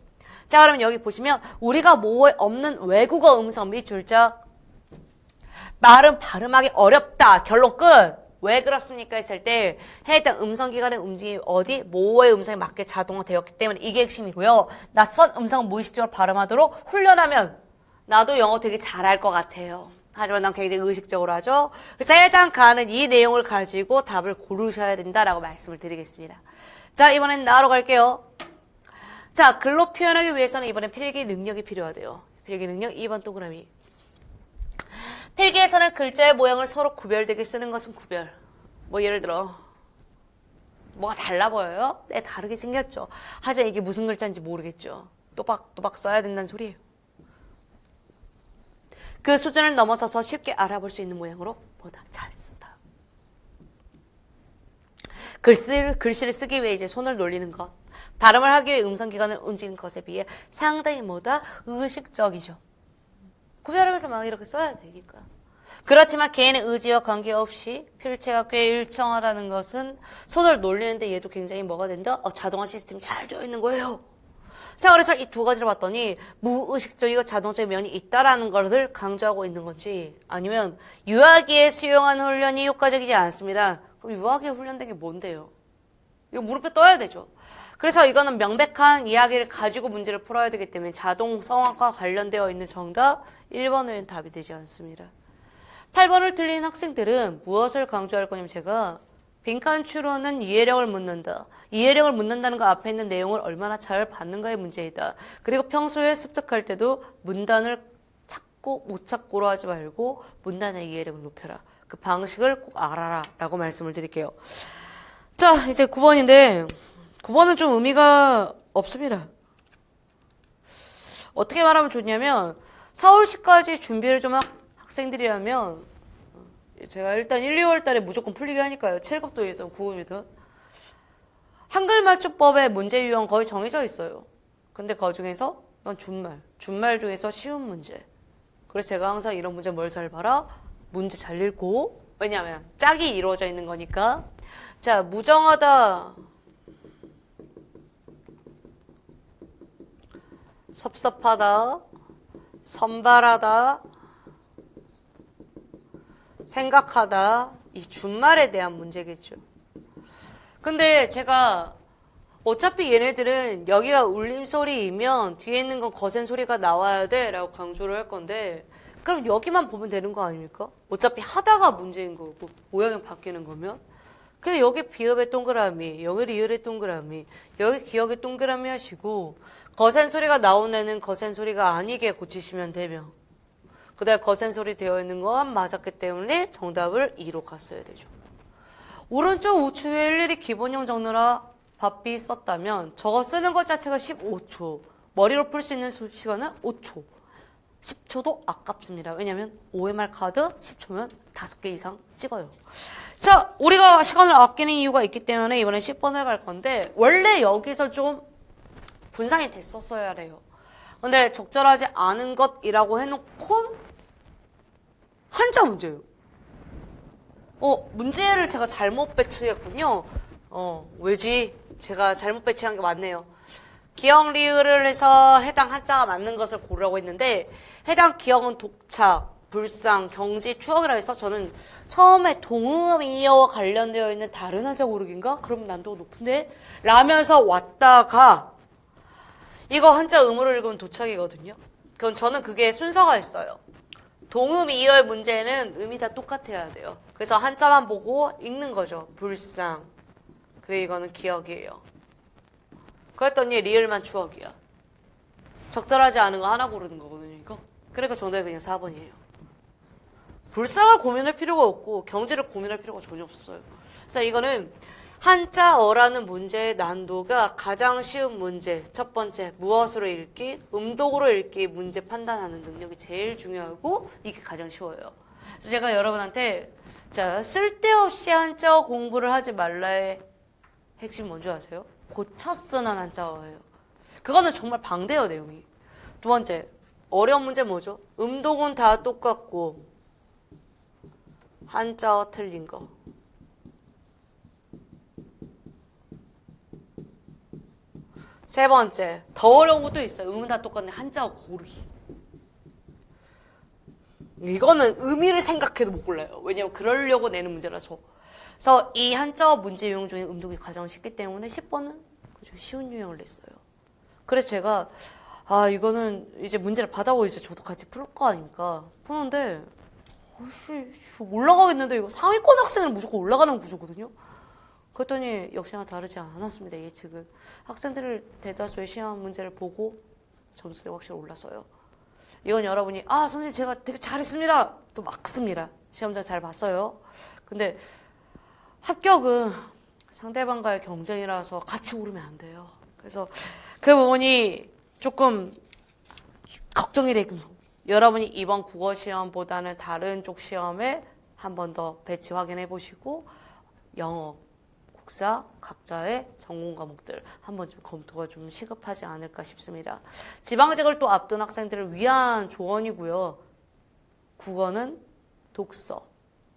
자, 그러면 여기 보시면 우리가 모호에 없는 외국어 음성 및 줄자 말은 발음하기 어렵다. 결론 끝. 왜 그렇습니까? 했을 때 해당 음성기관의 움직임이 어디? 모호의 음성에 맞게 자동화되었기 때문에 이게 핵심이고요. 낯선 음성 무의식적으로 발음하도록 훈련하면 나도 영어 되게 잘할 것 같아요. 하지만 난 굉장히 의식적으로 하죠. 그래서 해당 가는 이 내용을 가지고 답을 고르셔야 된다라고 말씀을 드리겠습니다. 자, 이번엔 나로 갈게요. 자, 글로 표현하기 위해서는 이번엔 필기 능력이 필요하대요. 필기 능력 2번 동그라미. 필기에서는 글자의 모양을 서로 구별되게 쓰는 것은 구별. 뭐 예를 들어 뭐가 달라 보여요? 네, 다르게 생겼죠. 하지만 이게 무슨 글자인지 모르겠죠. 또박또박 써야 된다는 소리예요. 그 수준을 넘어서서 쉽게 알아볼 수 있는 모양으로 보다 잘 쓴다. 글씨를 쓰기 위해 이제 손을 놀리는 것, 발음을 하기 위해 음성기관을 움직이는 것에 비해 상당히 뭐다? 의식적이죠. 구별하면서 막 이렇게 써야 되니까. 그렇지만 개인의 의지와 관계없이 필체가 꽤 일정하다는 것은 손을 놀리는데 얘도 굉장히 뭐가 된다? 자동화 시스템이 잘 되어 있는 거예요. 자, 그래서 이 두 가지를 봤더니 무의식적이고 자동적인 면이 있다라는 것을 강조하고 있는 건지, 아니면 유아기에 수용한 훈련이 효과적이지 않습니다. 그럼 유아기에 훈련된 게 뭔데요? 이거 물음표 떠야 되죠. 그래서 이거는 명백한 이야기를 가지고 문제를 풀어야 되기 때문에 자동성과 관련되어 있는 정답 1번 외엔 답이 되지 않습니다. 8번을 틀린 학생들은 무엇을 강조할 거냐면, 제가 빈칸 추론은 이해력을 묻는다. 이해력을 묻는다는 거 앞에 있는 내용을 얼마나 잘 받는가의 문제이다. 그리고 평소에 습득할 때도 문단을 찾고 못 찾고로 하지 말고 문단의 이해력을 높여라. 그 방식을 꼭 알아라 라고 말씀을 드릴게요. 자, 이제 9번인데 9번은 좀 의미가 없습니다. 어떻게 말하면 좋냐면, 서울시까지 준비를 좀 학생들이라면, 제가 일단 1, 2월 달에 무조건 풀리게 하니까요. 7급도이든 9급이든. 한글 맞춤법의 문제 유형 거의 정해져 있어요. 근데 그 중에서 이건 준말 중에서 쉬운 문제. 그래서 제가 항상 이런 문제 뭘 잘 봐라? 문제 잘 읽고. 왜냐면 짝이 이루어져 있는 거니까. 자, 무정하다, 섭섭하다, 선발하다, 생각하다, 이 준말에 대한 문제겠죠. 근데 제가 어차피 얘네들은 여기가 울림소리이면 뒤에 있는 건 거센 소리가 나와야 돼 라고 강조를 할 건데, 그럼 여기만 보면 되는 거 아닙니까? 어차피 하다가 문제인 거고 모양이 바뀌는 거면. 근데 여기 비읍의 동그라미, 여기 리을의 동그라미, 여기 기억의 동그라미 하시고, 거센 소리가 나온 애는 거센 소리가 아니게 고치시면 되며, 그 다음에 거센 소리 되어 있는 건 맞았기 때문에 정답을 2로 갔어야 되죠. 오른쪽 우측에 일일이 기본형 적느라 바삐 썼다면 저거 쓰는 것 자체가 15초, 머리로 풀 수 있는 시간은 5초. 10초도 아깝습니다. 왜냐면 OMR 카드 10초면 5개 이상 찍어요. 자, 우리가 시간을 아끼는 이유가 있기 때문에 이번엔 10번을 갈 건데, 원래 여기서 좀 분산이 됐었어야 해요. 근데 적절하지 않은 것이라고 해놓고 한자 문제예요. 문제를 제가 잘못 배치했군요. 왜지? 제가 잘못 배치한 게 맞네요. 기억 리을을 해서 해당 한자가 맞는 것을 고르라고 했는데, 해당 기억은 독착, 불상, 경지, 추억이라 해서 저는 처음에 동음이어와 관련되어 있는 다른 한자 고르기인가? 그럼 난도가 높은데? 라면서 왔다가 이거 한자 음으로 읽으면 도착이거든요. 그럼 저는 그게 순서가 있어요. 동음 이어의 문제는 음이 다 똑같아야 돼요. 그래서 한자만 보고 읽는 거죠. 불상. 그리고 이거는 기억이에요. 그랬더니 리을만 추억이야. 적절하지 않은 거 하나 고르는 거거든요, 이거. 그러니까 정답이 그냥 4번이에요. 불상을 고민할 필요가 없고 경지를 고민할 필요가 전혀 없어요. 그래서 이거는 한자어라는 문제의 난도가 가장 쉬운 문제. 첫 번째, 무엇으로 읽기, 음독으로 읽기 문제 판단하는 능력이 제일 중요하고 이게 가장 쉬워요. 그래서 제가 여러분한테, 자, 쓸데없이 한자어 공부를 하지 말라의 핵심 뭔지 아세요? 고쳐 쓰는 한자어예요. 그거는 정말 방대해요, 내용이. 두 번째, 어려운 문제 뭐죠? 음독은 다 똑같고 한자어 틀린 거. 세 번째, 더 어려운 것도 있어요. 음은 다 똑같네. 한자어 고르기. 이거는 의미를 생각해도 못 골라요. 왜냐면 그러려고 내는 문제라서. 그래서 이 한자어 문제 유형 중에 음독이 가장 쉽기 때문에 10번은 쉬운 유형을 냈어요. 그래서 제가 이거는 이제 문제를 받아오고 이제 저도 같이 풀 거 아닙니까? 푸는데 올라가겠는데 이거 상위권 학생은 무조건 올라가는 구조거든요. 그랬더니 역시나 다르지 않았습니다. 예측은. 학생들을 대다수의 시험 문제를 보고 점수가 확실히 올랐어요. 이건 여러분이 선생님 제가 되게 잘했습니다. 또 막 씁니다. 시험장 잘 봤어요. 근데 합격은 상대방과의 경쟁이라서 같이 오르면 안 돼요. 그래서 그 부분이 조금 걱정이 되고 여러분이 이번 국어 시험보다는 다른 쪽 시험에 한 번 더 배치 확인해 보시고 영어, 국사 각자의 전공 과목들 한번 좀 검토가 좀 시급하지 않을까 싶습니다. 지방직을 또 앞둔 학생들을 위한 조언이고요. 국어는 독서,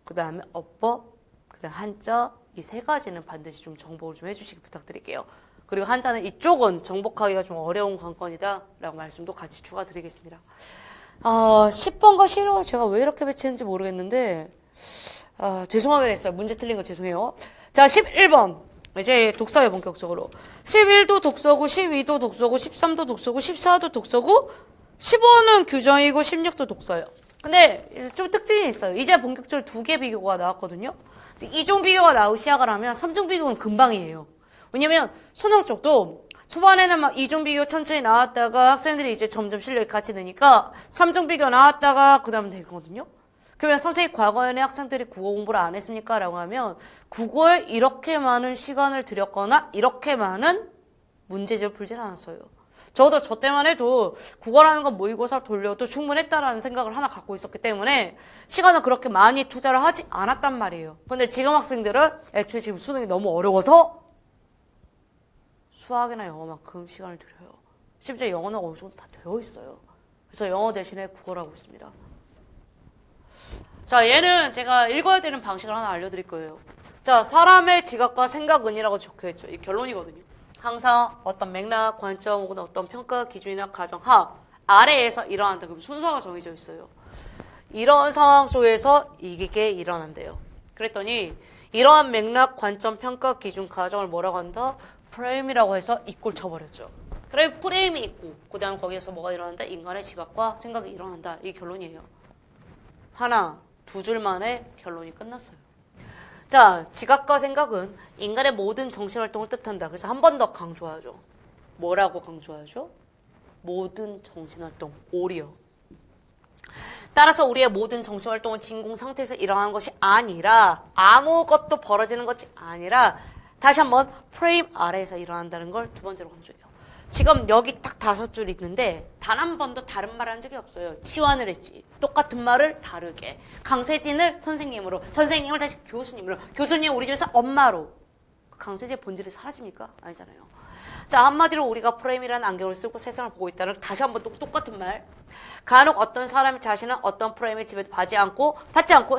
그 다음에 어법, 그 다음에 한자 이 세 가지는 반드시 좀 정복을 좀 해주시기 부탁드릴게요. 그리고 한자는 이쪽은 정복하기가 좀 어려운 관건이다 라고 말씀도 같이 추가드리겠습니다. 10번과 11번 제가 왜 이렇게 배치했는지 모르겠는데 죄송하게 됐어요. 문제 틀린 거 죄송해요. 자, 11번. 이제 독서예요, 본격적으로. 11도 독서고, 12도 독서고, 13도 독서고, 14도 독서고, 15는 규정이고, 16도 독서예요. 근데 좀 특징이 있어요. 이제 본격적으로 2개 비교가 나왔거든요. 근데 2중 비교가 나오기 시작을 하면 3중 비교는 금방이에요. 왜냐면 수능 쪽도 초반에는 막 2중 비교 천천히 나왔다가 학생들이 이제 점점 실력이 같이 느니까 3중 비교 나왔다가 그 다음 되거든요. 그러면 선생님 과거에는 학생들이 국어 공부를 안 했습니까? 라고 하면 국어에 이렇게 많은 시간을 들였거나 이렇게 많은 문제집을 풀질 않았어요. 적어도 저 때만 해도 국어라는 건 모의고사를 돌려도 충분했다라는 생각을 하나 갖고 있었기 때문에 시간을 그렇게 많이 투자를 하지 않았단 말이에요. 근데 지금 학생들은 애초에 지금 수능이 너무 어려워서 수학이나 영어만큼 시간을 들여요. 심지어 영어는 어느 정도 다 되어 있어요. 그래서 영어 대신에 국어를 하고 있습니다. 자, 얘는 제가 읽어야 되는 방식을 하나 알려드릴 거예요. 자, 사람의 지각과 생각은이라고 적혀있죠. 이 결론이거든요. 항상 어떤 맥락, 관점 혹은 어떤 평가 기준이나 가정하 아래에서 일어난다. 그럼 순서가 정해져 있어요. 이런 상황 속에서 이게 일어난대요. 그랬더니 이러한 맥락, 관점, 평가 기준, 가정을 뭐라고 한다? 프레임이라고 해서 이꼴 쳐버렸죠. 그래 프레임이 있고 그 다음 거기에서 뭐가 일어난다? 인간의 지각과 생각이 일어난다. 이게 결론이에요. 하나, 두 줄 만에 결론이 끝났어요. 자, 지각과 생각은 인간의 모든 정신활동을 뜻한다. 그래서 한 번 더 강조하죠. 뭐라고 강조하죠? 모든 정신활동, 오리어. 따라서 우리의 모든 정신활동은 진공 상태에서 일어나는 것이 아니라 아무것도 벌어지는 것이 아니라 다시 한번 프레임 아래에서 일어난다는 걸 두 번째로 강조해요. 지금 여기 딱 5줄 읽는데 단 한 번도 다른 말을 한 적이 없어요. 치환을 했지. 똑같은 말을 다르게. 강세진을 선생님으로, 선생님을 다시 교수님으로, 교수님 우리 집에서 엄마로. 강세진의 본질이 사라집니까? 아니잖아요. 자, 한마디로 우리가 프레임이라는 안경을 쓰고 세상을 보고 있다는 다시 한번 똑같은 말. 간혹 어떤 사람이 자신은 어떤 프레임에 지배받지 않고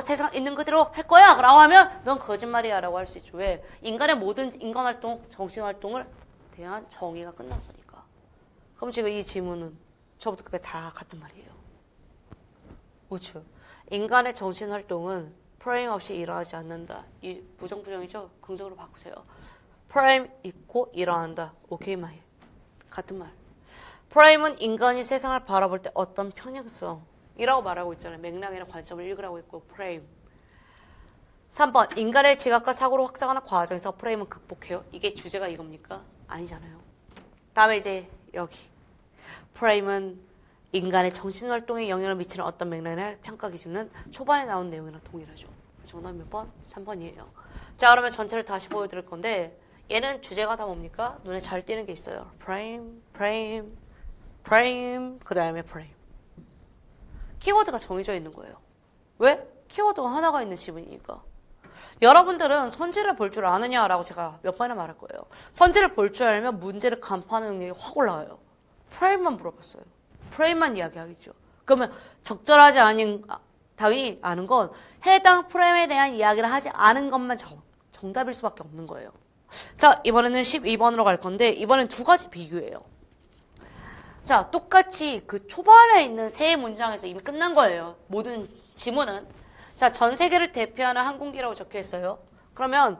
세상을 있는 그대로 할 거야 라고 하면 넌 거짓말이야 라고 할 수 있죠. 왜? 인간의 모든 인간활동, 정신활동을 대한 정의가 끝났으니까. 그럼 지금 이 질문은 처음부터 끝까지 다 같은 말이에요. 그렇죠. 인간의 정신활동은 프레임 없이 일어나지 않는다. 이 부정부정이죠? 긍정으로 바꾸세요. 프레임 있고 일어난다. 오케이 마이. 같은 말. 프레임은 인간이 세상을 바라볼 때 어떤 평행성이라고 말하고 있잖아요. 맥락이나 관점을 읽으라고 했고 프레임. 3번 인간의 지각과 사고로 확장하는 과정에서 프레임은 극복해요. 이게 주제가 이겁니까? 아니잖아요. 다음에 이제 여기 프레임은 인간의 정신활동에 영향을 미치는 어떤 맥락이나 평가 기준은 초반에 나온 내용이랑 동일하죠. 정답 몇 번? 3번이에요. 자, 그러면 전체를 다시 보여드릴 건데 얘는 주제가 다 뭡니까? 눈에 잘 띄는 게 있어요. 프레임, 그 다음에 프레임. 키워드가 정해져 있는 거예요. 왜? 키워드가 하나가 있는 지문이니까. 여러분들은 선지를 볼 줄 아느냐라고 제가 몇 번이나 말할 거예요. 선지를 볼 줄 알면 문제를 간파하는 능력이 확 올라와요. 프레임만 물어봤어요. 프레임만 이야기하겠죠. 그러면 적절하지 않은, 당연히 아는 건 해당 프레임에 대한 이야기를 하지 않은 것만 정답일 수밖에 없는 거예요. 자, 이번에는 12번으로 갈 건데 이번엔 두 가지 비교예요. 자, 똑같이 그 초반에 있는 세 문장에서 이미 끝난 거예요. 모든 지문은. 자, 전 세계를 대표하는 항공기라고 적혀 있어요. 그러면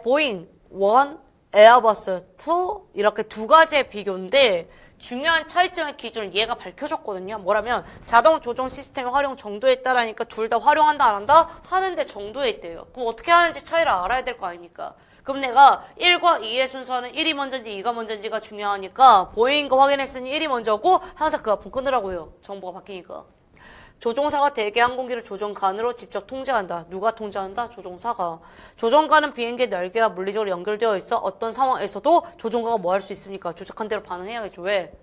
보잉 1, 에어버스 2 이렇게 두 가지의 비교인데 중요한 차이점의 기준을 얘가 밝혀줬거든요. 뭐라면 자동 조종 시스템의 활용 정도에 따라니까 둘 다 활용한다 안 한다? 하는데 정도에 있대요. 그럼 어떻게 하는지 차이를 알아야 될 거 아닙니까? 그럼 내가 1과 2의 순서는 1이 먼저인지 2가 먼저인지가 중요하니까 보행인 거 확인했으니 1이 먼저고 항상 그 앞은 끊으라고요. 정보가 바뀌니까. 조종사가 대기 항공기를 조종관으로 직접 통제한다. 누가 통제한다? 조종사가. 조종관은 비행기의 날개와 물리적으로 연결되어 있어 어떤 상황에서도 조종가가 뭐 할 수 있습니까? 조작한 대로 반응해야겠죠. 왜?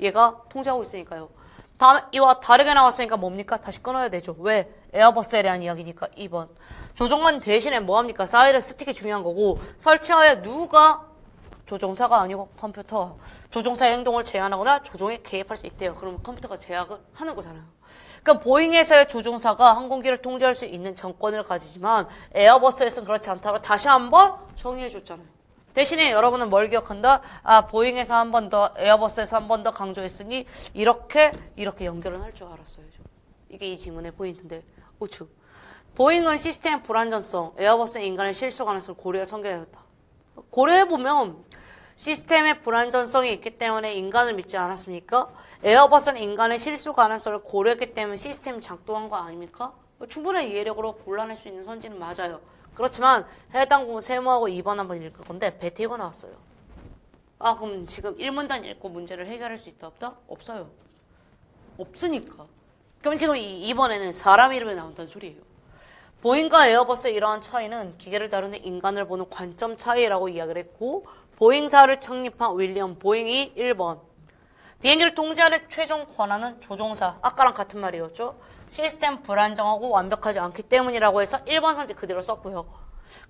얘가 통제하고 있으니까요. 다음에 이와 다르게 나왔으니까 뭡니까? 다시 끊어야 되죠. 왜? 에어버스에 대한 이야기니까 2번. 조종관 대신에 뭐합니까? 사이렌 스틱이 중요한 거고 설치하여 누가? 조종사가 아니고 컴퓨터. 조종사의 행동을 제한하거나 조종에 개입할 수 있대요. 그러면 컴퓨터가 제약을 하는 거잖아요. 그러니까 보잉에서의 조종사가 항공기를 통제할 수 있는 정권을 가지지만 에어버스에서는 그렇지 않다고 다시 한번 정의해줬잖아요. 대신에 여러분은 뭘 기억한다? 아, 보잉에서 한 번 더, 에어버스에서 한 번 더 강조했으니 이렇게 연결은 할 줄 알았어야죠. 이게 이 지문의 포인트인데 우측. 보잉은 시스템 불안전성, 에어버스는 인간의 실수 가능성을 고려해 설계했다. 고려해보면 시스템의 불안전성이 있기 때문에 인간을 믿지 않았습니까? 에어버스는 인간의 실수 가능성을 고려했기 때문에 시스템이 작동한 거 아닙니까? 충분한 이해력으로 골라낼 수 있는 선지는 맞아요. 그렇지만 해당 부분 세모하고 2번 한번 읽을 건데 배태우가 나왔어요. 아, 그럼 지금 1문단 읽고 문제를 해결할 수 있다 없다? 없어요. 없으니까. 그럼 지금 이번에는 사람 이름이 나온다는 소리예요. 보잉과 에어버스의 이러한 차이는 기계를 다루는 인간을 보는 관점 차이라고 이야기를 했고 보잉사를 창립한 윌리엄 보잉이 1번. 비행기를 통제하는 최종 권한은 조종사. 아까랑 같은 말이었죠. 시스템 불안정하고 완벽하지 않기 때문이라고 해서 1번 선지 그대로 썼고요.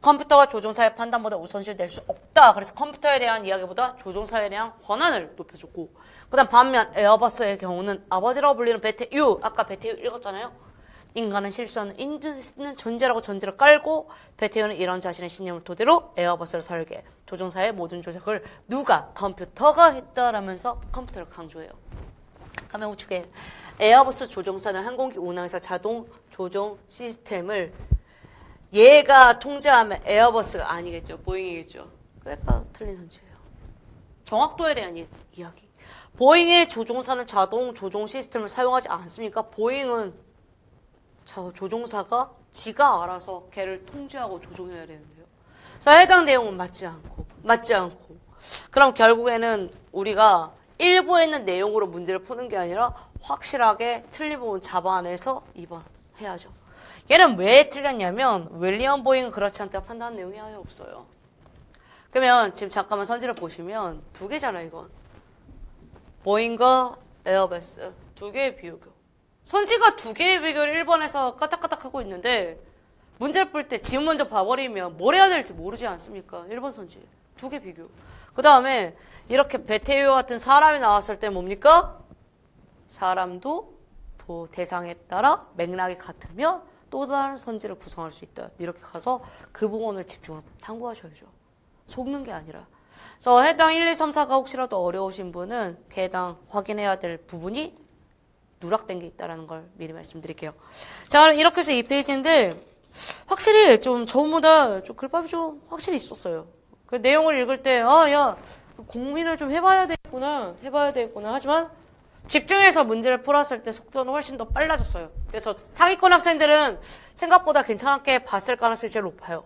컴퓨터가 조종사의 판단보다 우선시를 낼 수 없다. 그래서 컴퓨터에 대한 이야기보다 조종사에 대한 권한을 높여줬고 그 다음 반면 에어버스의 경우는 아버지라고 불리는 배태유. 아까 배태유 읽었잖아요. 인간은 실수하는 있는 존재라고 전제를 깔고 배태우는 이런 자신의 신념을 토대로 에어버스를 설계, 조종사의 모든 조작을 누가? 컴퓨터가 했다라면서 컴퓨터를 강조해요. 그러면 우측에 에어버스 조종사는 항공기 운항에서 자동 조종 시스템을 얘가 통제하면 에어버스가 아니겠죠. 보잉이겠죠. 그러니까 틀린 선지예요. 정확도에 대한 이야기. 보잉의 조종사는 자동 조종 시스템을 사용하지 않습니까? 보잉은 조종사가 지가 알아서 걔를 통제하고 조종해야 되는데요. 그래서 해당 내용은 맞지 않고. 그럼 결국에는 우리가 일부에 있는 내용으로 문제를 푸는 게 아니라 확실하게 틀린 부분 잡아내서 2번 해야죠. 얘는 왜 틀렸냐면 윌리엄 보잉은 그렇지 않다 판단한 내용이 아예 없어요. 그러면 지금 잠깐만 선지를 보시면 두 개잖아요, 이건. 보잉과 에어버스 두 개의 비교교. 선지가 두 개의 비교를 1번에서 까딱까딱 하고 있는데 문제를 풀 때 지문 먼저 봐버리면 뭘 해야 될지 모르지 않습니까? 1번 선지. 두 개 비교. 그 다음에 이렇게 배태유 같은 사람이 나왔을 때 뭡니까? 사람도 대상에 따라 맥락이 같으면 또 다른 선지를 구성할 수 있다. 이렇게 가서 그 부분을 집중을 탐구하셔야죠. 속는 게 아니라. 그래서 해당 1, 2, 3, 4가 혹시라도 어려우신 분은 해당 확인해야 될 부분이 누락된 게 있다는 걸 미리 말씀드릴게요. 자, 이렇게 해서 이 페이지인데 확실히 좀 저보다 좀 글밥이 좀 확실히 있었어요. 그 내용을 읽을 때 야, 공민을 좀 해봐야 되겠구나. 하지만 집중해서 문제를 풀었을 때 속도는 훨씬 더 빨라졌어요. 그래서 상위권 학생들은 생각보다 괜찮게 봤을 가능성이 제일 높아요.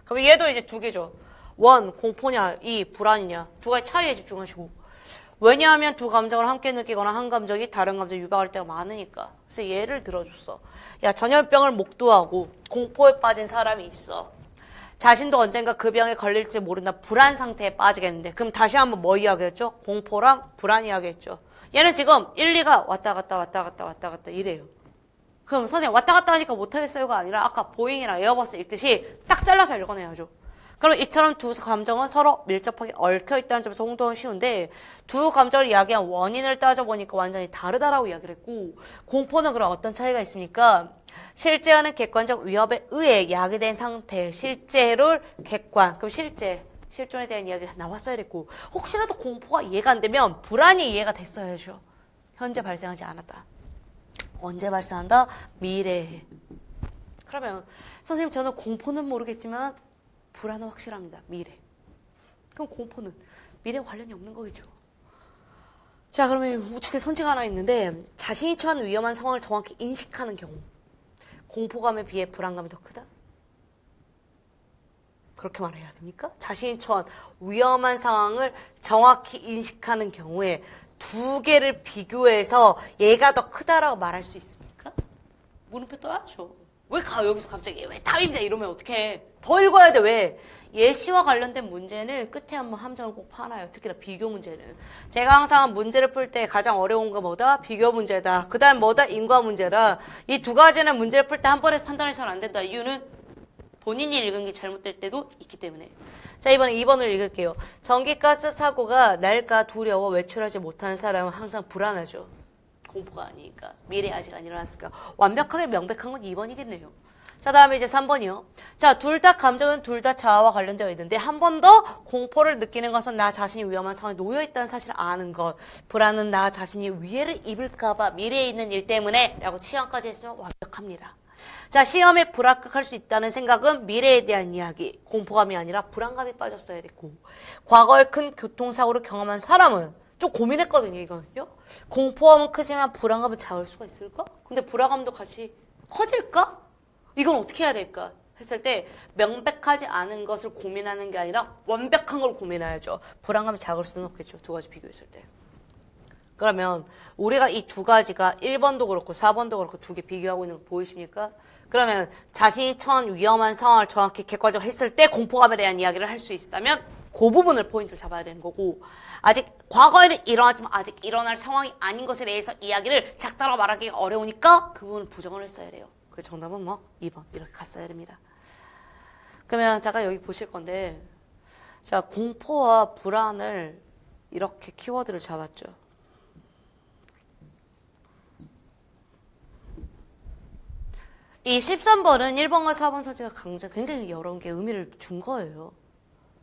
그럼 얘도 이제 두 개죠. 원, 공포냐, 이, 불안이냐. 두 가지 차이에 집중하시고. 왜냐하면 두 감정을 함께 느끼거나 한 감정이 다른 감정을 유발할 때가 많으니까. 그래서 예를 들어줬어. 야, 전염병을 목도하고 공포에 빠진 사람이 있어. 자신도 언젠가 그 병에 걸릴지 모른다 불안 상태에 빠지겠는데 그럼 다시 한번 뭐 이야기했죠? 공포랑 불안 이야기했죠. 얘는 지금 1, 2가 왔다 갔다 이래요. 그럼 선생님 왔다 갔다 하니까 못하겠어요가 아니라 아까 보잉이랑 에어버스 읽듯이 딱 잘라서 읽어내야죠. 그럼 이처럼 두 감정은 서로 밀접하게 얽혀있다는 점에서 홍도는 쉬운데 두 감정을 이야기한 원인을 따져보니까 완전히 다르다라고 이야기를 했고 공포는 그럼 어떤 차이가 있습니까? 실제하는 객관적 위협에 의해 야기된 상태, 실제를 객관, 그럼 실존에 대한 이야기가 나왔어야 됐고 혹시라도 공포가 이해가 안 되면 불안이 이해가 됐어야죠. 현재 발생하지 않았다. 언제 발생한다? 미래에. 그러면 선생님 저는 공포는 모르겠지만 불안은 확실합니다. 미래. 그럼 공포는 미래와 관련이 없는 거겠죠. 자, 그러면 우측에 선지가 하나 있는데 자신이 처한 위험한 상황을 정확히 인식하는 경우 공포감에 비해 불안감이 더 크다? 그렇게 말해야 됩니까? 자신이 처한 위험한 상황을 정확히 인식하는 경우에 두 개를 비교해서 얘가 더 크다라고 말할 수 있습니까? 물음표 떠야죠. 왜 여기서 갑자기 왜 다임자 이러면 어떡해. 더 읽어야 돼. 왜? 예시와 관련된 문제는 끝에 한번 함정을 꼭 파놔요. 특히나 비교 문제는. 제가 항상 문제를 풀 때 가장 어려운 거 뭐다? 비교 문제다. 그 다음 뭐다? 인과 문제다. 이 두 가지는 문제를 풀 때 한 번에 판단해서는 안 된다. 이유는 본인이 읽은 게 잘못될 때도 있기 때문에. 자, 이번에 2번을 읽을게요. 전기가스 사고가 날까 두려워 외출하지 못하는 사람은 항상 불안하죠. 공포가 아니니까. 미래에 아직 안 일어났을까. 완벽하게 명백한 건 2번이겠네요. 자, 다음에 이제 3번이요. 자, 둘 다 감정은 둘 다 자아와 관련되어 있는데 한 번 더 공포를 느끼는 것은 나 자신이 위험한 상황에 놓여 있다는 사실을 아는 것. 불안은 나 자신이 위해를 입을까 봐 미래에 있는 일 때문에 라고 치환까지 했으면 완벽합니다. 자, 시험에 불합격할 수 있다는 생각은 미래에 대한 이야기. 공포감이 아니라 불안감이 빠졌어야 됐고. 과거에 큰 교통사고를 경험한 사람은 좀 고민했거든요, 이거는요. 공포감은 크지만 불안감은 작을 수가 있을까? 근데 불안감도 같이 커질까? 이건 어떻게 해야 될까? 했을 때 명백하지 않은 것을 고민하는 게 아니라 완벽한 걸 고민해야죠. 불안감이 작을 수는 없겠죠. 두 가지 비교했을 때. 그러면 우리가 이 두 가지가 1번도 그렇고 4번도 그렇고 두 개 비교하고 있는 거 보이십니까? 그러면 자신이 처한 위험한 상황을 정확히 객관적으로 했을 때 공포감에 대한 이야기를 할 수 있다면 그 부분을 포인트를 잡아야 되는 거고, 아직 과거에는 일어나지만 아직 일어날 상황이 아닌 것에 대해서 이야기를 작다라고 말하기가 어려우니까 그 부분을 부정을 했어야 돼요. 그래서 정답은 뭐 2번 이렇게 갔어야 됩니다. 그러면 잠깐 여기 보실 건데, 자, 공포와 불안을 이렇게 키워드를 잡았죠. 이 13번은 1번과 4번 선지가 굉장히 여러 개 의미를 준 거예요.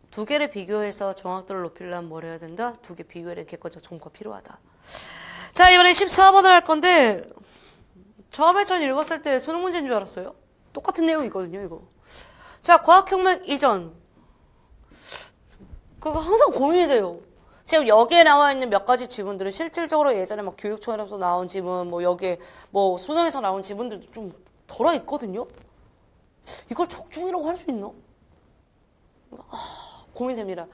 두 개를 비교해서 정확도를 높이려면 뭘 해야 된다? 두 개 비교해야 되는 객관적 정보가 필요하다. 자, 이번엔 14번을 할 건데, 처음에 전 읽었을 때 수능 문제인 줄 알았어요. 똑같은 내용이거든요, 이거. 자, 과학혁명 이전. 그거 항상 고민이 돼요. 지금 여기에 나와 있는 몇 가지 지문들은 실질적으로 예전에 막 교육청에서 나온 지문, 뭐 여기에 뭐 수능에서 나온 지문들도 좀 덜어 있거든요. 이걸 적중이라고 할 수 있나? 고민됩니다.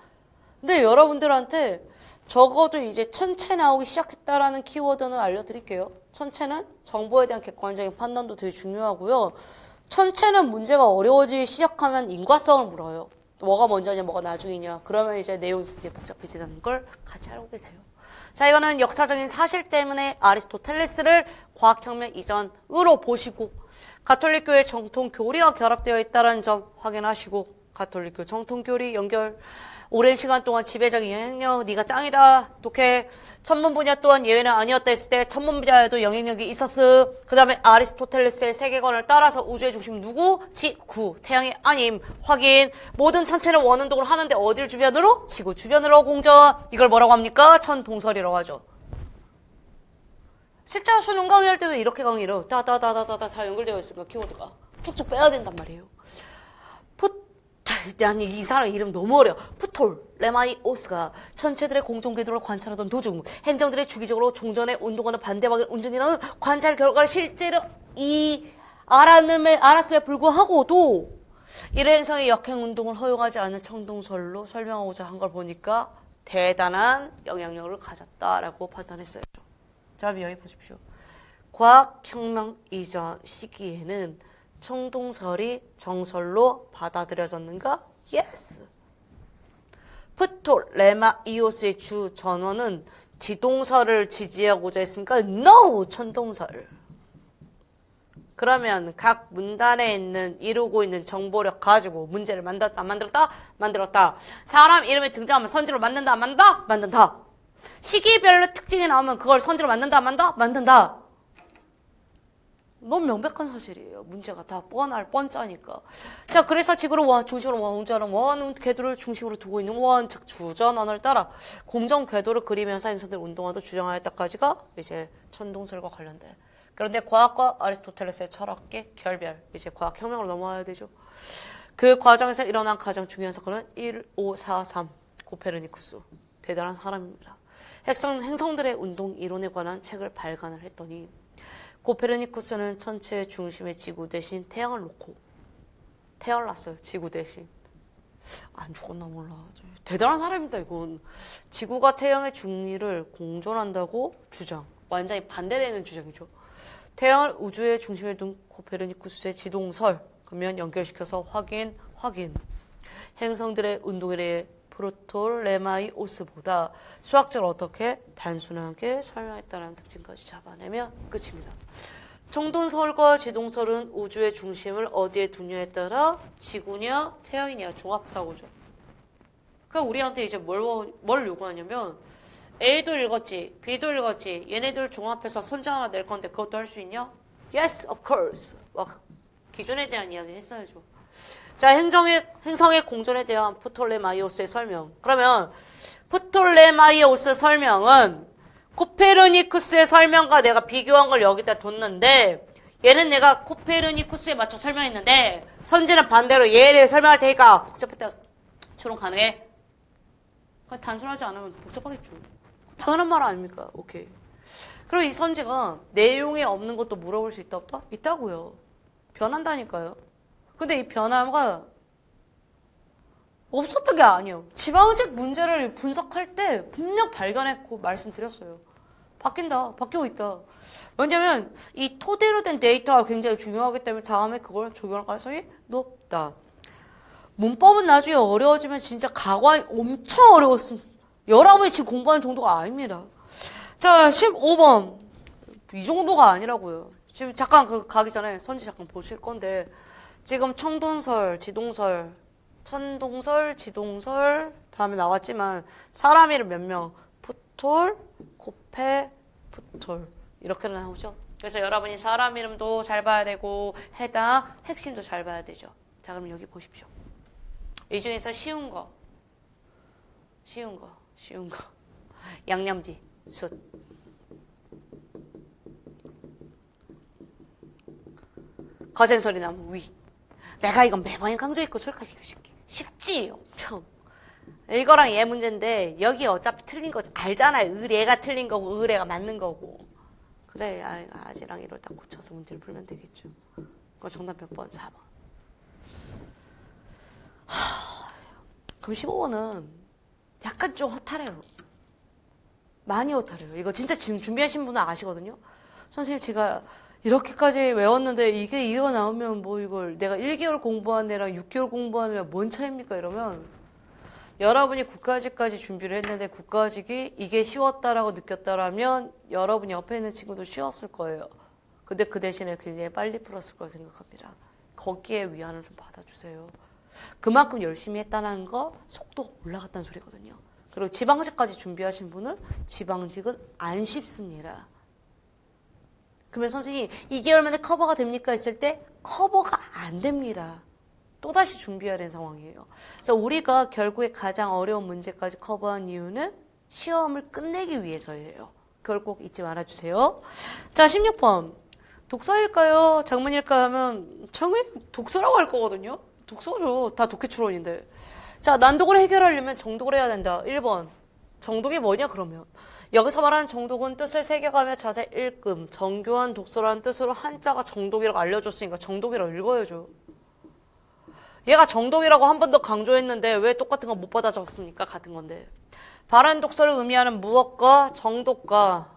근데 여러분들한테 적어도 이제 천체 나오기 시작했다라는 키워드는 알려드릴게요. 천체는 정보에 대한 객관적인 판단도 되게 중요하고요. 천체는 문제가 어려워지기 시작하면 인과성을 물어요. 뭐가 먼저냐, 뭐가 나중이냐. 그러면 이제 내용이 굉장히 복잡해지는 걸 같이 알고 계세요. 자, 이거는 역사적인 사실 때문에 아리스토텔레스를 과학혁명 이전으로 보시고, 가톨릭교의 정통교리와 결합되어 있다는 점 확인하시고, 가톨릭교 정통교리 연결, 오랜 시간 동안 지배적인 영향력, 네가 짱이다, 독해, 천문 분야 또한 예외는 아니었다 했을 때 천문 분야에도 영향력이 있었어. 그 다음에 아리스토텔레스의 세계관을 따라서 우주의 중심 누구? 지구, 태양의 아님, 확인. 모든 천체는 원운동을 하는데 어딜 주변으로? 지구 주변으로 공전. 이걸 뭐라고 합니까? 천동설이라고 하죠. 실제로 수능 강의할 때도 이렇게 강의를 다 연결되어 있으니까 키워드가 쭉쭉 빼야 된단 말이에요. 아니, 이 사람 이름 너무 어려워. 프톨레마이오스가 천체들의 공전 궤도를 관찰하던 도중 행성들의 주기적으로 종전에 운동하는 반대방향 운전이라는 관찰 결과를 실제로 알았음에 불구하고도 이런 행성의 역행 운동을 허용하지 않는 천동설로 설명하고자 한 걸 보니까 대단한 영향력을 가졌다라고 판단했어요. 자, 여기 보십시오. 과학혁명 이전 시기에는 천동설이 정설로 받아들여졌는가? Yes. 프톨레마이오스의 주 전원은 지동설을 지지하고자 했습니까? No! 천동설. 그러면 각 문단에 있는 이루고 있는 정보력 가지고 문제를 만들었다. 사람 이름에 등장하면 선지로 만든다, 안 만든다? 만든다. 시기별로 특징이 나오면 그걸 선지로 만든다, 안 만든다. 너무 명백한 사실이에요. 문제가 다 뻔짜니까. 자, 그래서 지구를 중심으로 원하는 궤도를 중심으로 두고 있는 즉 주전원을 따라 공정 궤도를 그리면서 행성들 운동화도 주장하였다까지가 이제 천동설과 관련돼. 그런데 과학과 아리스토텔레스의 철학계 결별, 이제 과학혁명으로 넘어와야 되죠. 그 과정에서 일어난 가장 중요한 사건은 1543 코페르니쿠스. 대단한 사람입니다. 행성들의 운동 이론에 관한 책을 발간을 했더니 코페르니쿠스는 천체의 중심에 지구 대신 태양을 놓고 태어났어요. 지구 대신. 안 죽었나 몰라. 대단한 사람입니다, 이건. 지구가 태양의 중위를 공존한다고 주장. 완전히 반대되는 주장이죠. 태양을 우주의 중심에 둔 코페르니쿠스의 지동설. 그러면 연결시켜서 확인. 행성들의 운동에 대해 프토레마이오스보다 수학적으로 어떻게 단순하게 설명했다는 특징까지 잡아내면 끝입니다. 청동설과 지동설은 우주의 중심을 어디에 두냐에 따라 지구냐 태양이냐 종합사고죠. 그러니까 우리한테 이제 뭘 요구하냐면 A도 읽었지 B도 읽었지 얘네들 종합해서 선지 하나 낼 건데 그것도 할 수 있냐? Yes, of course. 기준에 대한 이야기 했어야죠. 자, 행성의 공전에 대한 프톨레마이오스의 설명. 그러면 프톨레마이오스 설명은 코페르니쿠스의 설명과 내가 비교한 걸 여기다 뒀는데 얘는 내가 코페르니쿠스에 맞춰 설명했는데 선지는 반대로 얘를 설명할 테니까 복잡했다. 추론 가능해? 단순하지 않으면 복잡하겠죠. 당연한 말 아닙니까? 오케이. 그리고 이 선지가 내용에 없는 것도 물어볼 수 있다 없다? 있다고요. 변한다니까요. 근데 이 변화가 없었던 게 아니에요. 지방직 문제를 분석할 때 분명 발견했고 말씀드렸어요. 바뀐다. 바뀌고 있다. 왜냐면 이 토대로 된 데이터가 굉장히 중요하기 때문에 다음에 그걸 적용할 가능성이 높다. 문법은 나중에 어려워지면 진짜 가관이 엄청 어려웠습니다. 여러분이 지금 공부하는 정도가 아닙니다. 자, 15번. 이 정도가 아니라고요. 지금 잠깐 가기 전에 선지 잠깐 보실 건데 지금 청동설, 지동설, 천동설, 지동설 다음에 나왔지만 사람 이름 몇 명? 푸톨, 코페, 푸톨 이렇게 나오죠. 그래서 여러분이 사람 이름도 잘 봐야 되고 해당 핵심도 잘 봐야 되죠. 자, 그럼 여기 보십시오. 이 중에서 쉬운 거. 양념지, 숯. 거센 소리 나면 위. 내가 이건 매번 강조했고 솔직히 쉽지 엄청. 이거랑 얘 문제인데 여기 어차피 틀린 거 알잖아요. 의뢰가 틀린 거고 의뢰가 맞는 거고. 그래 아지랑 이걸 딱 고쳐서 문제를 풀면 되겠죠. 그거 정답 몇 번? 4번. 그럼 15번은 약간 좀 허탈해요. 많이 허탈해요. 이거 진짜 지금 준비하신 분은 아시거든요. 선생님 제가 이렇게까지 외웠는데 이게 이거 나오면 뭐 이걸 내가 1개월 공부한 애랑 6개월 공부한 애랑 뭔 차이입니까? 이러면 여러분이 국가직까지 준비를 했는데 국가직이 이게 쉬웠다라고 느꼈다라면 여러분 옆에 있는 친구도 쉬웠을 거예요. 근데 그 대신에 굉장히 빨리 풀었을 거라 생각합니다. 거기에 위안을 좀 받아주세요. 그만큼 열심히 했다는 거 속도가 올라갔다는 소리거든요. 그리고 지방직까지 준비하신 분은 지방직은 안 쉽습니다. 그러면 선생님이 2개월 만에 커버가 됩니까? 했을 때 커버가 안 됩니다. 또다시 준비해야 되는 상황이에요. 그래서 우리가 결국에 가장 어려운 문제까지 커버한 이유는 시험을 끝내기 위해서예요. 그걸 꼭 잊지 말아주세요. 자, 16번. 독서일까요? 장문일까요? 하면 정말 독서라고 할 거거든요. 독서죠. 다 독해 추론인데. 자, 난독을 해결하려면 정독을 해야 된다. 1번. 정독이 뭐냐 그러면. 여기서 말하는 정독은 뜻을 새겨가며 자세히 읽음. 정교한 독서라는 뜻으로 한자가 정독이라고 알려줬으니까 정독이라고 읽어야죠. 얘가 정독이라고 한 번 더 강조했는데 왜 똑같은 거 못 받아 적었습니까? 같은 건데. 바른 독서를 의미하는 무엇과 정독과